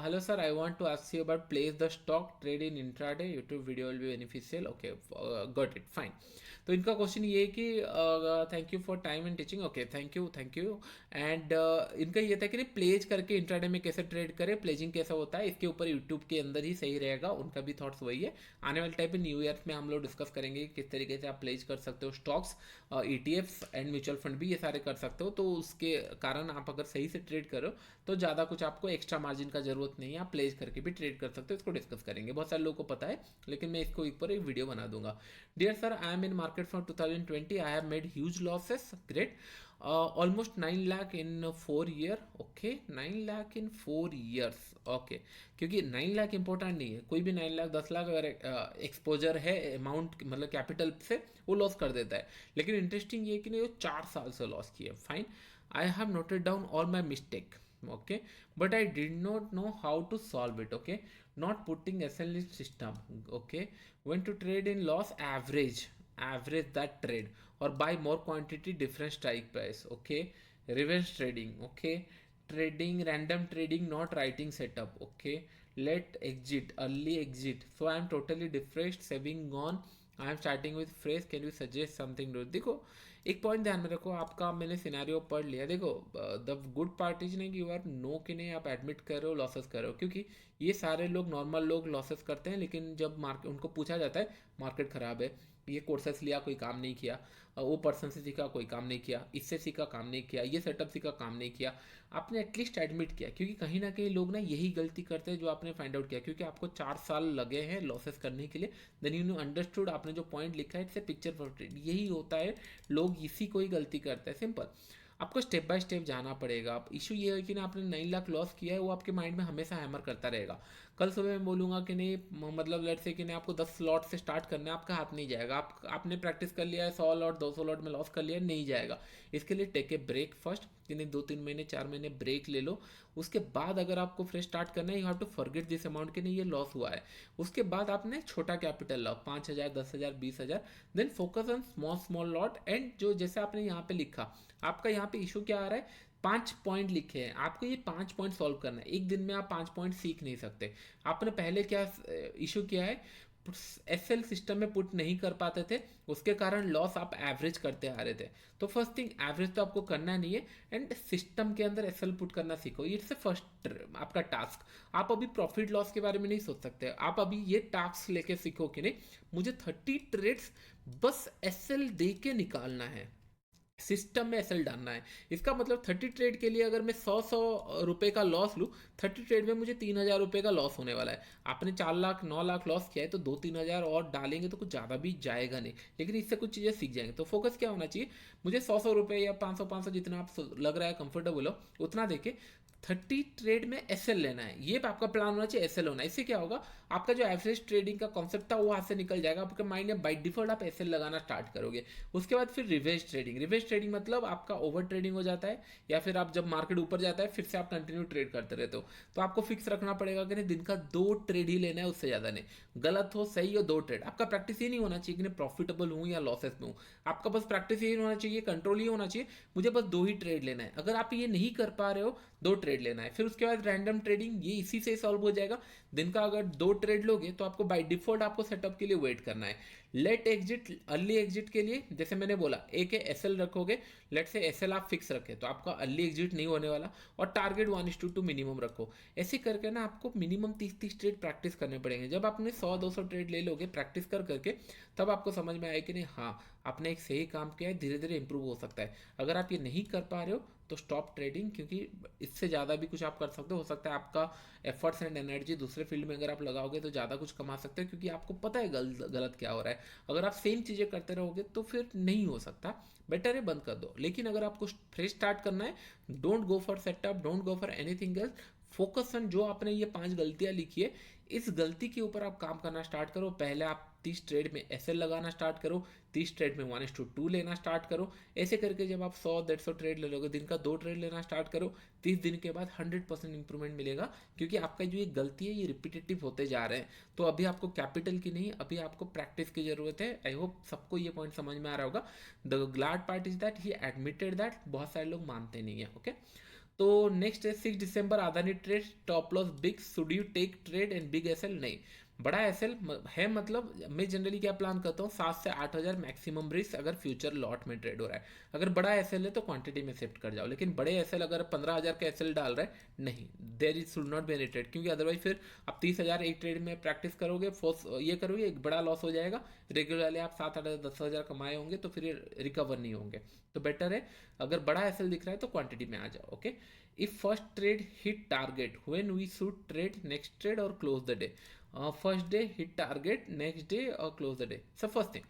hello sir, I want to ask you about place the stock trade in intraday, YouTube video will be beneficial. Okay, got it, fine. तो इनका क्वेश्चन ये है कि thank you for time and teaching. Okay, thank you, thank you. And इनका ये था कि प्लेज करके इंट्राडे में कैसे ट्रेड करें, प्लेजिंग कैसा होता है, इसके ऊपर यूट्यूब के अंदर ही सही रहेगा. उनका भी थॉट्स वही है. आने वाले टाइम पे न्यू ईयर में हम लोग डिस्कस करेंगे किस तरीके से आप प्लेज कर सकते हो stocks, ETFs and mutual fund भी, ये सारे कर सकते हो. तो उसके कारण आप अगर सही से ट्रेड करो तो ज़्यादा कुछ आपको एक्स्ट्रा मार्जिन का जरूरत नहीं है, आप प्लेज करके भी ट्रेड कर सकते हो. इसको डिस्कस करेंगे. बहुत सारे लोगों को पता है, लेकिन मैं इसको एक पर एक वीडियो बना दूंगा. Dear sir, I am in market from 2020. I have made huge losses. Great. Almost 9 lakh in 4 year. Okay, 9 lakh in 4 years. Okay, क्योंकि 9 लाख इंपॉर्टेंट नहीं है. कोई भी 9 लाख 10 लाख अगर एक्सपोजर है अमाउंट, मतलब कैपिटल से, वो लॉस कर देता है. लेकिन इंटरेस्टिंग ये कि नहीं, वो 4 साल से लॉस किया. Fine. I have noted down all my mistake. Okay, but I did not know how to solve it. Okay, not putting SL in system. Okay, when to trade in loss, average that trade, or buy more quantity, different strike price. Okay, revenge trading. Okay, trading, random trading, not writing setup. Okay, let exit, early exit. So I am totally different, saving gone. I am starting with fresh, can you suggest something do. देखो, एक पॉइंट ध्यान में रखो. आपका मैंने सिनेरियो पढ़ लिया. देखो, द गुड पार्ट इज नहीं कि यू आर नो कि नहीं आप एडमिट कर रहे हो लॉसेस कर रहे हो, क्योंकि ये सारे लोग नॉर्मल लोग लॉसेस करते हैं. लेकिन जब मार्केट, उनको पूछा जाता है मार्केट ख़राब है, ये कोर्सेस लिया कोई काम नहीं किया, वो पर्सन से सीखा कोई काम नहीं किया, इससे सीखा काम नहीं किया, ये सेटअप सीखा काम नहीं किया, आपने एटलीस्ट एडमिट किया. क्योंकि कहीं ना कहीं लोग ना यही गलती करते हैं जो आपने फाइंड आउट किया. क्योंकि आपको 4 साल लगे हैं लॉसेस करने के लिए, देन यू नो अंडरस्टूड. आपने जो पॉइंट लिखा है it's a picture for trade, यही होता है. लोग इसी को ही गलती करते हैं. सिंपल. आपको स्टेप बाय स्टेप जाना पड़ेगा. आप इशू ये है कि ना, आपने 9 लाख लॉस किया है, वो आपके माइंड में हमेशा हैमर करता रहेगा. कल सुबह मैं बोलूँगा कि नहीं, मतलब लेट्स से कि नहीं, आपको 10 लॉट से स्टार्ट करना है, आपका हाथ नहीं जाएगा. आपने प्रैक्टिस कर लिया है 100 लॉट 200 लॉट में लॉस कर लिया, नहीं जाएगा. इसके लिए टेक ए ब्रेक फर्स्ट, कि नहीं 2-3 महीने 4 महीने ब्रेक ले लो. उसके बाद अगर आपको फ्रेश स्टार्ट करना है, you have to forget this amount कि नहीं ये लॉस हुआ है. उसके बाद आपने छोटा कैपिटल लाओ, 5,000 10,000 20,000. Then focus on small small lot. And जो जैसे आपने यहाँ पे लिखा, आपका यहाँ पे इशू क्या आ रहा है, 5 पॉइंट लिखे हैं, आपको ये 5 पॉइंट सॉल्व करना है. एक दिन में आप 5 पॉइंट सीख नहीं सकते. आपने पहले क्या इशू किया है, SL सिस्टम में पुट नहीं कर पाते थे, उसके कारण लॉस आप एवरेज करते आ रहे थे. तो फर्स्ट थिंग, एवरेज तो आपको करना नहीं है, एंड सिस्टम के अंदर SL पुट करना सीखो. इट्स ए फर्स्ट आपका टास्क. आप अभी प्रॉफिट लॉस के बारे में नहीं सोच सकते. आप अभी ये टास्क लेके सीखो कि नहीं, मुझे 30 ट्रेड्स बस SL दे के निकालना है, सिस्टम में SL डालना है. इसका मतलब 30 ट्रेड के लिए अगर मैं 100 रुपए का लॉस लूँ, 30 ट्रेड में मुझे 3,000 रुपये का लॉस होने वाला है. आपने 4 लाख 9 लाख लॉस किया है, तो 2-3 हज़ार और डालेंगे तो कुछ ज़्यादा भी जाएगा नहीं, लेकिन इससे कुछ चीज़ें सीख जाएंगे. तो फोकस क्या होना चाहिए, मुझे 100 रुपये या 500 जितना आप लग रहा है कंफर्टेबल हो, उतना देके 30 ट्रेड में एसएल लेना है, ये आपका प्लान होना चाहिए, एसएल होना है। इससे क्या होगा, आपका जो एवरेज ट्रेडिंग का कॉन्सेप्ट था वो हाथ से निकल जाएगा, आपके माइंड में बाय डिफॉल्ट आप एसएल लगाना स्टार्ट करोगे। उसके बाद फिर रिवेज ट्रेडिंग, रिवेज ट्रेडिंग मतलब आपका ओवर ट्रेडिंग हो जाता है, या फिर आप जब मार्केट ऊपर जाता है फिर से आप कंटिन्यू ट्रेड करते रहते हो। तो आपको फिक्स रखना पड़ेगा कि नहीं दिन का 2 ट्रेड ही लेना है, उससे ज़्यादा नहीं। गलत हो सही हो 2 ट्रेड। आपका प्रैक्टिस ये नहीं होना चाहिए कि मैं प्रॉफिटेबल हूँ या लॉसेस में हूँ, आपका बस प्रैक्टिस ये होना चाहिए, कंट्रोल ये होना चाहिए, मुझे बस 2 ही ट्रेड लेना है। अगर आप ये नहीं कर पा रहे हो, 2 ट्रेड लेना है। फिर उसके बाद रैंडम ट्रेडिंग, ये इसी से सॉल्व हो जाएगा। दिन का अगर 2 ट्रेड लोगे तो आपको बाय डिफॉल्ट आपको सेटअप के लिए वेट करना है। लेट एग्जिट, अर्ली एग्जिट के लिए जैसे मैंने बोला, एक है एसएल रखोगे, लेट से एसएल आप फिक्स रखे तो आपका अर्ली एग्जिट नहीं होने वाला, और टारगेट 1:2 मिनिमम रखो। ऐसे करके ना आपको मिनिमम 30-30 ट्रेड प्रैक्टिस करने पड़ेंगे। जब आपने 100-200 ट्रेड ले लोगे प्रैक्टिस कर करके, तब आपको समझ में आए कि नहीं हाँ आपने एक सही काम किया है, धीरे धीरे इंप्रूव हो सकता है। अगर आप ये नहीं कर पा रहे हो तो स्टॉप ट्रेडिंग, क्योंकि इससे ज़्यादा भी कुछ आप कर सकते हो सकता है आपका एफर्ट्स एंड एनर्जी दूसरे फील्ड में अगर आप लगाओगे तो ज़्यादा कुछ कमा सकते हो, क्योंकि आपको पता है गलत क्या हो रहा है। अगर आप सेम चीज़ें करते रहोगे तो फिर नहीं हो सकता, बेटर है बंद कर दो। लेकिन अगर आपको फ्रेश स्टार्ट करना है, don't go for setup, don't go for anything else, focus on जो आपने ये 5 गलतियां लिखी है, इस गलती के ऊपर आप काम करना स्टार्ट करो। पहले आप 30 ट्रेड में एसएल लगाना स्टार्ट करो, 30 ट्रेड में 1:2 लेना स्टार्ट करो। ऐसे करके जब आप 100-150 ट्रेड ले लोगे, दिन का 2 ट्रेड लेना स्टार्ट करो, 30 दिन के बाद 100% इंप्रूवमेंट मिलेगा, क्योंकि आपका जो ये गलती है ये रिपीटेटिव होते जा रहे हैं। तो अभी आपको कैपिटल की नहीं, अभी आपको प्रैक्टिस की जरूरत है। आई होप सबको ये पॉइंट समझ में आ रहा होगा। The glad part is that he admitted that, बहुत सारे लोग मानते नहीं है। ओके, तो नेक्स्ट है 6 दिसंबर Adani trade, top loss big, should you take trade and big SL? नहीं, बड़ा एसएल है, मतलब मैं जनरली क्या प्लान करता हूँ, 7 से 8 हज़ार मैक्सिमम रिस्क अगर फ्यूचर लॉट में ट्रेड हो रहा है। अगर बड़ा एसएल है तो क्वांटिटी में शिफ्ट कर जाओ, लेकिन बड़े एसएल अगर 15 हज़ार का एसएल डाल रहा है, नहीं, there is should not be any trade, क्योंकि अदरवाइज फिर आप 30 हज़ार एक ट्रेड में प्रैक्टिस करोगे, फोर्स ये करोगे, एक बड़ा लॉस हो जाएगा। रेगुलरली आप 7-8 10 हज़ार कमाए होंगे तो फिर रिकवर नहीं होंगे। तो बेटर है अगर बड़ा एसएल दिख रहा है तो क्वांटिटी में आ जाओ। Okay, if first trade hit target, when we should trade next trade or close the day? First day hit target, next day or close the day? So first thing,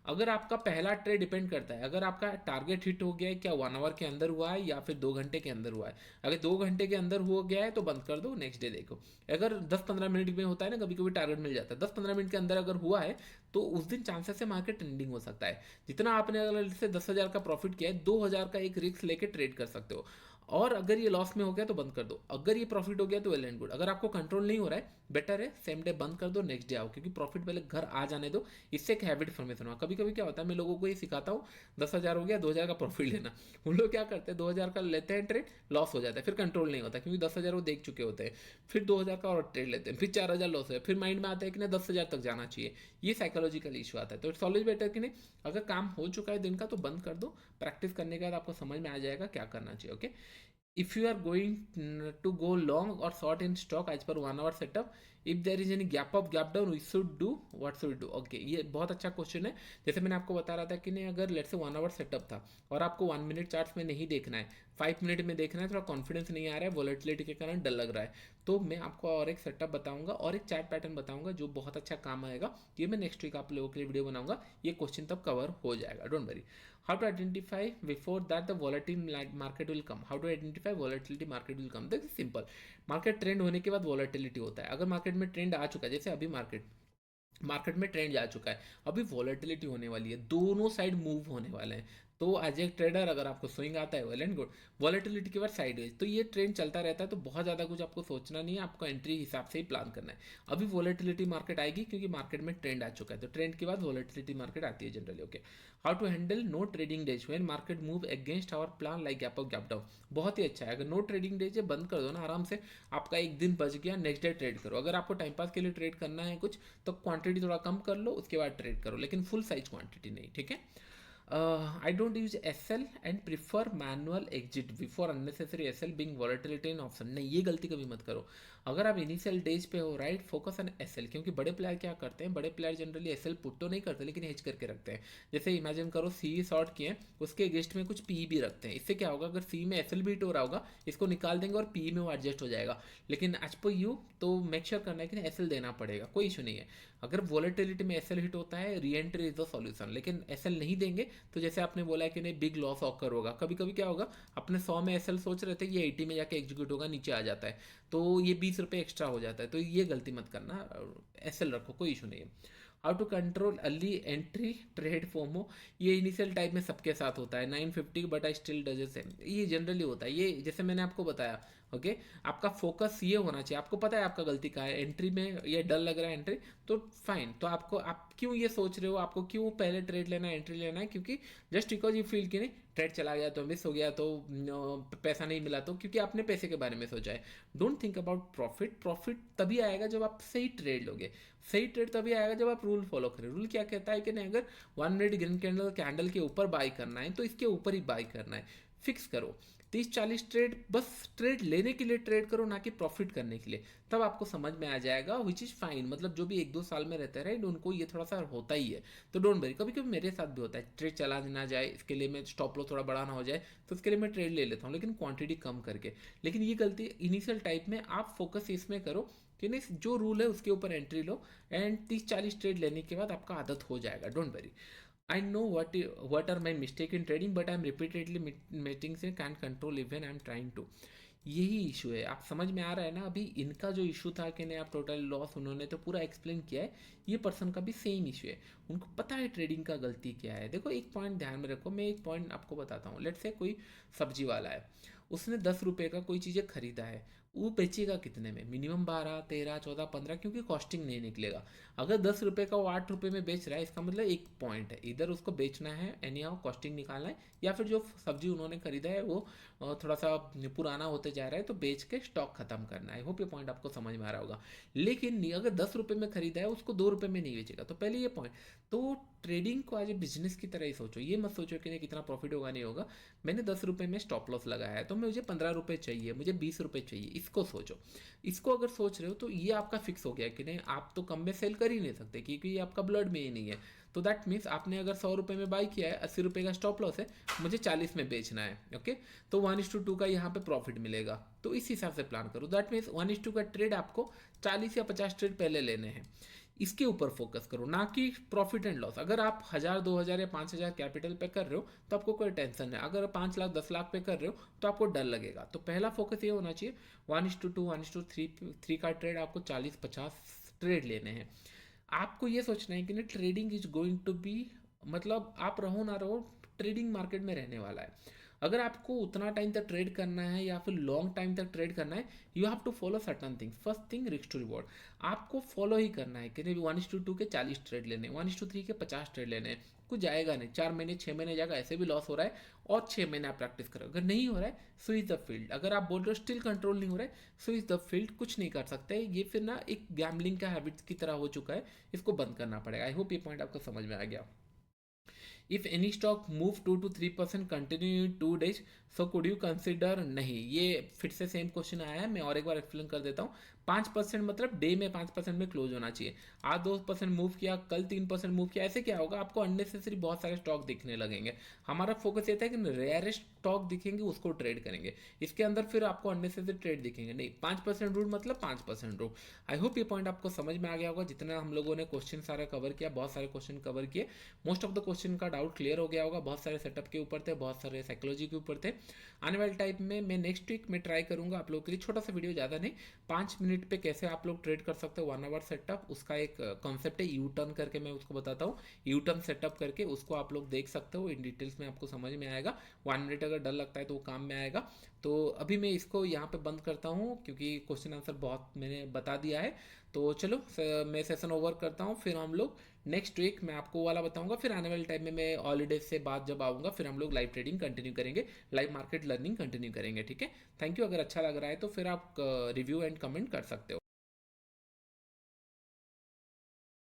अगर आपका पहला ट्रेड डिपेंड करता है, अगर आपका टारगेट हिट हो गया है, क्या 1 आवर के अंदर हुआ है या फिर 2 घंटे के अंदर हुआ है। अगर 2 घंटे के अंदर हो गया है तो बंद कर दो, नेक्स्ट डे देखो। अगर 10-15 मिनट में होता है ना, कभी कभी टारगेट मिल जाता है, 10-15 मिनट के अंदर अगर हुआ है तो उस दिन चांसेस है मार्केट ट्रेंडिंग हो सकता है। जितना आपने अगर से 10 हज़ार का प्रॉफिट किया है, 2 हज़ार का एक रिस्क लेके ट्रेड कर सकते हो। और अगर ये लॉस में हो गया तो बंद कर दो, अगर ये प्रॉफिट हो गया तो वेल एंड गुड। अगर आपको कंट्रोल नहीं हो रहा है, बेटर है सेम डे बंद कर दो, नेक्स्ट डे आओ, क्योंकि प्रॉफिट पहले घर आ जाने दो। इससे एक हैबिट फॉर्मेशन हुआ। कभी कभी क्या होता है, मैं लोगों को ये सिखाता हूँ, 10 हज़ार हो गया, 2 हज़ार का प्रॉफिट लेना। उन लोग क्या करते हैं, 2 हज़ार का लेते हैं ट्रेड, लॉस हो जाता है, फिर कंट्रोल नहीं होता, क्योंकि 10 हज़ार वो देख चुके होते हैं। फिर 2 हज़ार का और ट्रेड लेते हैं, फिर 4 हज़ार लॉस है, फिर माइंड में आता है कि ना 10 हज़ार तक जाना चाहिए। ये साइकोलॉजिकल इशू आता है। तो इट्स ऑलवेज बेटर कि नहीं, अगर काम हो चुका है दिन का तो बंद कर दो। प्रैक्टिस करने के बाद आपको समझ में आ जाएगा क्या करना चाहिए। Okay, if you are going to go long or short in stock as per 1 hour setup, if there is any gap up gap down, we should do what should we do? Okay, ये बहुत अच्छा क्वेश्चन है। जैसे मैंने आपको बता रहा था कि नहीं, अगर लेट से 1 आवर सेटअप था और आपको 1 मिनट चार्ट्स में नहीं देखना है, 5 मिनट में देखना है, थोड़ा कॉन्फिडेंस नहीं आ रहा है, वॉलेटिलिटी के कारण डर लग रहा है, तो मैं आपको और एक सेटअप बताऊंगा और एक चार्ट पैटर्न बताऊंगा जो बहुत अच्छा काम आएगा। ये मैं नेक्स्ट वीक आप लोगों के लिए वीडियो बनाऊंगा, ये क्वेश्चन तब कवर हो जाएगा, don't worry. How to identify before that the volatile market will come? How to identify volatility market will come? देखिए सिंपल, मार्केट ट्रेंड होने के बाद वॉलेटिलिटी होता है। अगर मार्केट में ट्रेंड आ चुका है, जैसे अभी मार्केट में ट्रेंड जा चुका है, अभी वॉलेटिलिटी होने वाली है, दोनों साइड मूव होने वाले हैं। तो एज ए ट्रेडर अगर आपको स्विंग आता है, वेल एंड गुड। वॉलेटिलिटी के बाद साइडवेज, तो ये ट्रेंड चलता रहता है, तो बहुत ज़्यादा कुछ आपको सोचना नहीं है, आपको एंट्री हिसाब से ही प्लान करना है। अभी वॉलेटिलिटी मार्केट आएगी क्योंकि मार्केट में ट्रेंड आ चुका है, तो ट्रेंड के बाद वॉलेटिलिटी मार्केट आती है generally. Okay, how to handle no trading days when market move against our plan like gap up gap down? बहुत ही अच्छा है। अगर नो ट्रेडिंग डेज है, बंद कर दो ना आराम से, आपका एक दिन बच गया, नेक्स्ट डे ट्रेड करो। अगर आपको टाइम पास के लिए ट्रेड करना है कुछ, तो क्वांटिटी थोड़ा कम कर लो, उसके बाद ट्रेड करो, लेकिन फुल साइज क्वांटिटी नहीं, ठीक है। I don't use SL and prefer manual exit before unnecessary SL being volatility in option। नहीं, ये गलती कभी मत करो। अगर आप इनिशियल डेज पे हो, राइट, फोकस ऑन एसएल, क्योंकि बड़े प्लेयर क्या करते हैं, बड़े प्लेयर जनरली एसएल पुट तो नहीं करते लेकिन हेज करके रखते हैं। जैसे इमेजिन करो सी शॉर्ट किए, उसके अगेंस्ट में कुछ पी भी रखते हैं। इससे क्या होगा, अगर सी में एसएल भी हिट हो रहा होगा, इसको निकाल देंगे और पी में वो एडजस्ट हो जाएगा। लेकिन एज पर यू तो मेक श्योर करना है कि एसएल देना पड़ेगा, कोई इशू नहीं है। अगर वॉलेटिलिटी में एसएल हिट होता है, re entry is the solution, लेकिन एसएल नहीं देंगे तो जैसे आपने बोला है कि नहीं बिग लॉस ऑकर होगा, कभी कभी क्या होगा, अपने 100 में एसएल सोच रहे थे, ये 80 में जाके एग्जीक्यूट होगा, नीचे आ जाता है, तो ये 20 रुपये एक्स्ट्रा हो जाता है। तो ये गलती मत करना, एसएल रखो, कोई इशू नहीं है। How to control early entry trade FOMO, ये इनिशियल टाइप में सबके साथ होता है। 950 but I still does same, ये जनरली होता है। ये जैसे मैंने आपको बताया, ओके, आपका फोकस ये होना चाहिए, आपको पता है आपका गलती कहाँ है, एंट्री में ये डर लग रहा है एंट्री, तो फाइन, तो आपको, आप क्यों ये सोच रहे हो, आपको क्यों पहले ट्रेड लेना है, एंट्री लेना है, क्योंकि जस्ट बिकॉज यू फील कि नहीं ट्रेड चला गया तो मिस हो गया तो पैसा नहीं मिला, तो क्योंकि आपने पैसे के बारे में सोचा है। Don't think about profit, profit तभी आएगा जब आप सही ट्रेड लोगे, सही ट्रेड तभी आएगा जब आप रूल फॉलो करें। रूल क्या कहता है कि नहीं, अगर 1 मिनट ग्रीन कैंडल के ऊपर बाई करना है तो इसके ऊपर ही बाई करना है, फिक्स करो। 30-40 ट्रेड, बस ट्रेड लेने के लिए ट्रेड करो, ना कि प्रॉफिट करने के लिए, तब आपको समझ में आ जाएगा, विच इज़ फाइन। मतलब जो भी 1-2 साल में रहते हैं राइट, उनको ये थोड़ा सा होता ही है, तो डोंट वरी। कभी कभी मेरे साथ भी होता है, ट्रेड चला ना जाए, इसके लिए मैं स्टॉप लॉस थोड़ा बड़ा ना हो जाए, तो उसके लिए मैं ट्रेड ले लेता हूँ, लेकिन क्वांटिटी कम करके। लेकिन ये गलती इनिशियल टाइप में, आप फोकस इसमें करो कि नहीं जो रूल है उसके ऊपर एंट्री लो, एंड 30-40 ट्रेड लेने के बाद आपका आदत हो जाएगा, don't worry. I know what are my mistake in trading, but I'm repeatedly meeting से can't control even I'm trying to। यही इशू है, आप समझ में आ रहा है ना। अभी इनका जो इशू था कि नहीं आप टोटल लॉस, उन्होंने तो पूरा एक्सप्लेन किया है, ये पर्सन का भी सेम इशू है, उनको पता है ट्रेडिंग का गलती क्या है। देखो एक पॉइंट ध्यान में रखो, मैं एक पॉइंट आपको बताता हूँ। लेट्स से कोई सब्जी वाला है, उसने 10 रुपये का कोई चीज़ें खरीदा है, वो बेचेगा कितने में, मिनिमम 12, 13, 14, 15, क्योंकि कॉस्टिंग नहीं निकलेगा। अगर 10 रुपये का वो 8 रुपये में बेच रहा है, इसका मतलब एक पॉइंट है, इधर उसको बेचना है एनी हाउ, कॉस्टिंग निकालना है, या फिर जो सब्जी उन्होंने खरीदा है वो थोड़ा सा पुराना होते जा रहा है, तो बेच के स्टॉक खत्म करना है। आई होप ये पॉइंट आपको समझ में आ रहा होगा। लेकिन अगर 10 रुपये में खरीदा है, उसको 2 रुपये में नहीं बेचेगा, तो पहले ये पॉइंट। तो ट्रेडिंग को आज बिजनेस की तरह ही सोचो, ये मत सोचो कि नहीं कितना प्रॉफिट होगा नहीं होगा। मैंने 10 रुपये में स्टॉप लॉस लगाया है, तो मुझे 15 रुपये चाहिए, मुझे 20 रुपये चाहिए, इसको सोचो। इसको अगर सोच रहे हो तो ये आपका फिक्स हो गया कि नहीं आप तो कम में सेल कर ही नहीं सकते, क्योंकि ये आपका ब्लड में ही नहीं है। तो दैट मीन्स आपने अगर 100 रुपये में बाई किया है, 80 रुपये का स्टॉप लॉस है, मुझे 40 में बेचना है, ओके, तो 1:2 का यहाँ पे प्रॉफिट मिलेगा। तो इस हिसाब से प्लान करो। दैट मीन्स 1:2 का ट्रेड आपको 40 या 50 ट्रेड पहले लेने हैं, इसके ऊपर फोकस करो, ना कि प्रॉफिट एंड लॉस। अगर आप 1000, 2000 या 5000 कैपिटल पे कर रहे हो तो आपको कोई टेंशन नहीं। अगर 5 लाख 10 लाख पे कर रहे हो तो आपको डर लगेगा। तो पहला फोकस ये होना चाहिए 1:2, 1:3 का ट्रेड, आपको 40-50 ट्रेड लेने हैं। आपको ये सोचना है कि ना trading is going to be, मतलब आप रहो ना रहो, ट्रेडिंग मार्केट में रहने वाला है। अगर आपको उतना टाइम तक ट्रेड करना है या फिर लॉन्ग टाइम तक ट्रेड करना है, you have to follow certain things. First thing, risk to reward, आपको फॉलो ही करना है कि नहीं 1:2 के 40 ट्रेड लेने, 1:3 के 50 ट्रेड लेने। कुछ जाएगा नहीं, 4 महीने 6 महीने जाएगा, ऐसे भी लॉस हो रहा है, और 6 महीने आप प्रैक्टिस करो। अगर नहीं हो रहा है, स्विच द फील्ड। अगर आप बोल रहे हो स्टिल कंट्रोल नहीं हो रहा है, स्विच द फील्ड, कुछ नहीं कर सकते। ये फिर ना एक गैम्बलिंग का हैबिट की तरह हो चुका है, इसको बंद करना पड़ेगा। आई होप ये पॉइंट आपको समझ में आ गया। If any stock move 2 to 3% continue in 2 days, so could you consider, नहीं, ये फिर से सेम क्वेश्चन आया है, मैं और एक बार एक्सप्लेन कर देता हूँ। 5% मतलब डे में 5% में क्लोज होना चाहिए। आज 2% मूव किया, कल 3% मूव किया, ऐसे क्या होगा, आपको अननेसेसरी बहुत सारे स्टॉक दिखने लगेंगे। हमारा फोकस ये था कि रेयरेस्ट स्टॉक दिखेंगे उसको ट्रेड करेंगे, इसके अंदर फिर आपको अननेसेसरी ट्रेड दिखेंगे नहीं। 5% रूल मतलब 5% रूल। आई होप ये पॉइंट आपको समझ में आ गया होगा। जितना हम लोगों ने क्वेश्चन सारा कवर किया, बहुत सारे क्वेश्चन कवर किए, मोस्ट ऑफ द क्वेश्चन का डाउट क्लियर हो गया होगा। बहुत सारे सेटअप के ऊपर थे, बहुत सारे साइकोलॉजी के ऊपर थे। आने वाले टाइम में मैं नेक्स्ट वीक में ट्राई करूंगा आप लोगों के लिए छोटा सा वीडियो, ज़्यादा नहीं, 5 मिनट पे कैसे आप लोग ट्रेड कर सकते हो 1 आवर सेटअप। उसका एक कॉन्सेप्ट है यू टर्न करके, मैं उसको बताता हूँ। यू टर्न सेटअप करके उसको आप लोग देख सकते हो, इन डिटेल्स में आपको समझ में आएगा। 1 मिनट अगर डर लगता है तो वो काम में आएगा। तो अभी मैं इसको यहाँ पे बंद करता हूँ, क्योंकि क्वेश्चन आंसर बहुत मैंने बता दिया है। तो चलो मैं सेशन ओवर करता हूँ, फिर हम लोग नेक्स्ट वीक मैं आपको वाला बताऊंगा। फिर आने वाले टाइम में मैं हॉलीडेज से बाद जब आऊँगा, फिर हम लोग लाइव ट्रेडिंग कंटिन्यू करेंगे, लाइव मार्केट लर्निंग कंटिन्यू करेंगे, ठीक है। Thank you. अगर अच्छा लग रहा है तो फिर आप रिव्यू एंड कमेंट कर सकते हो।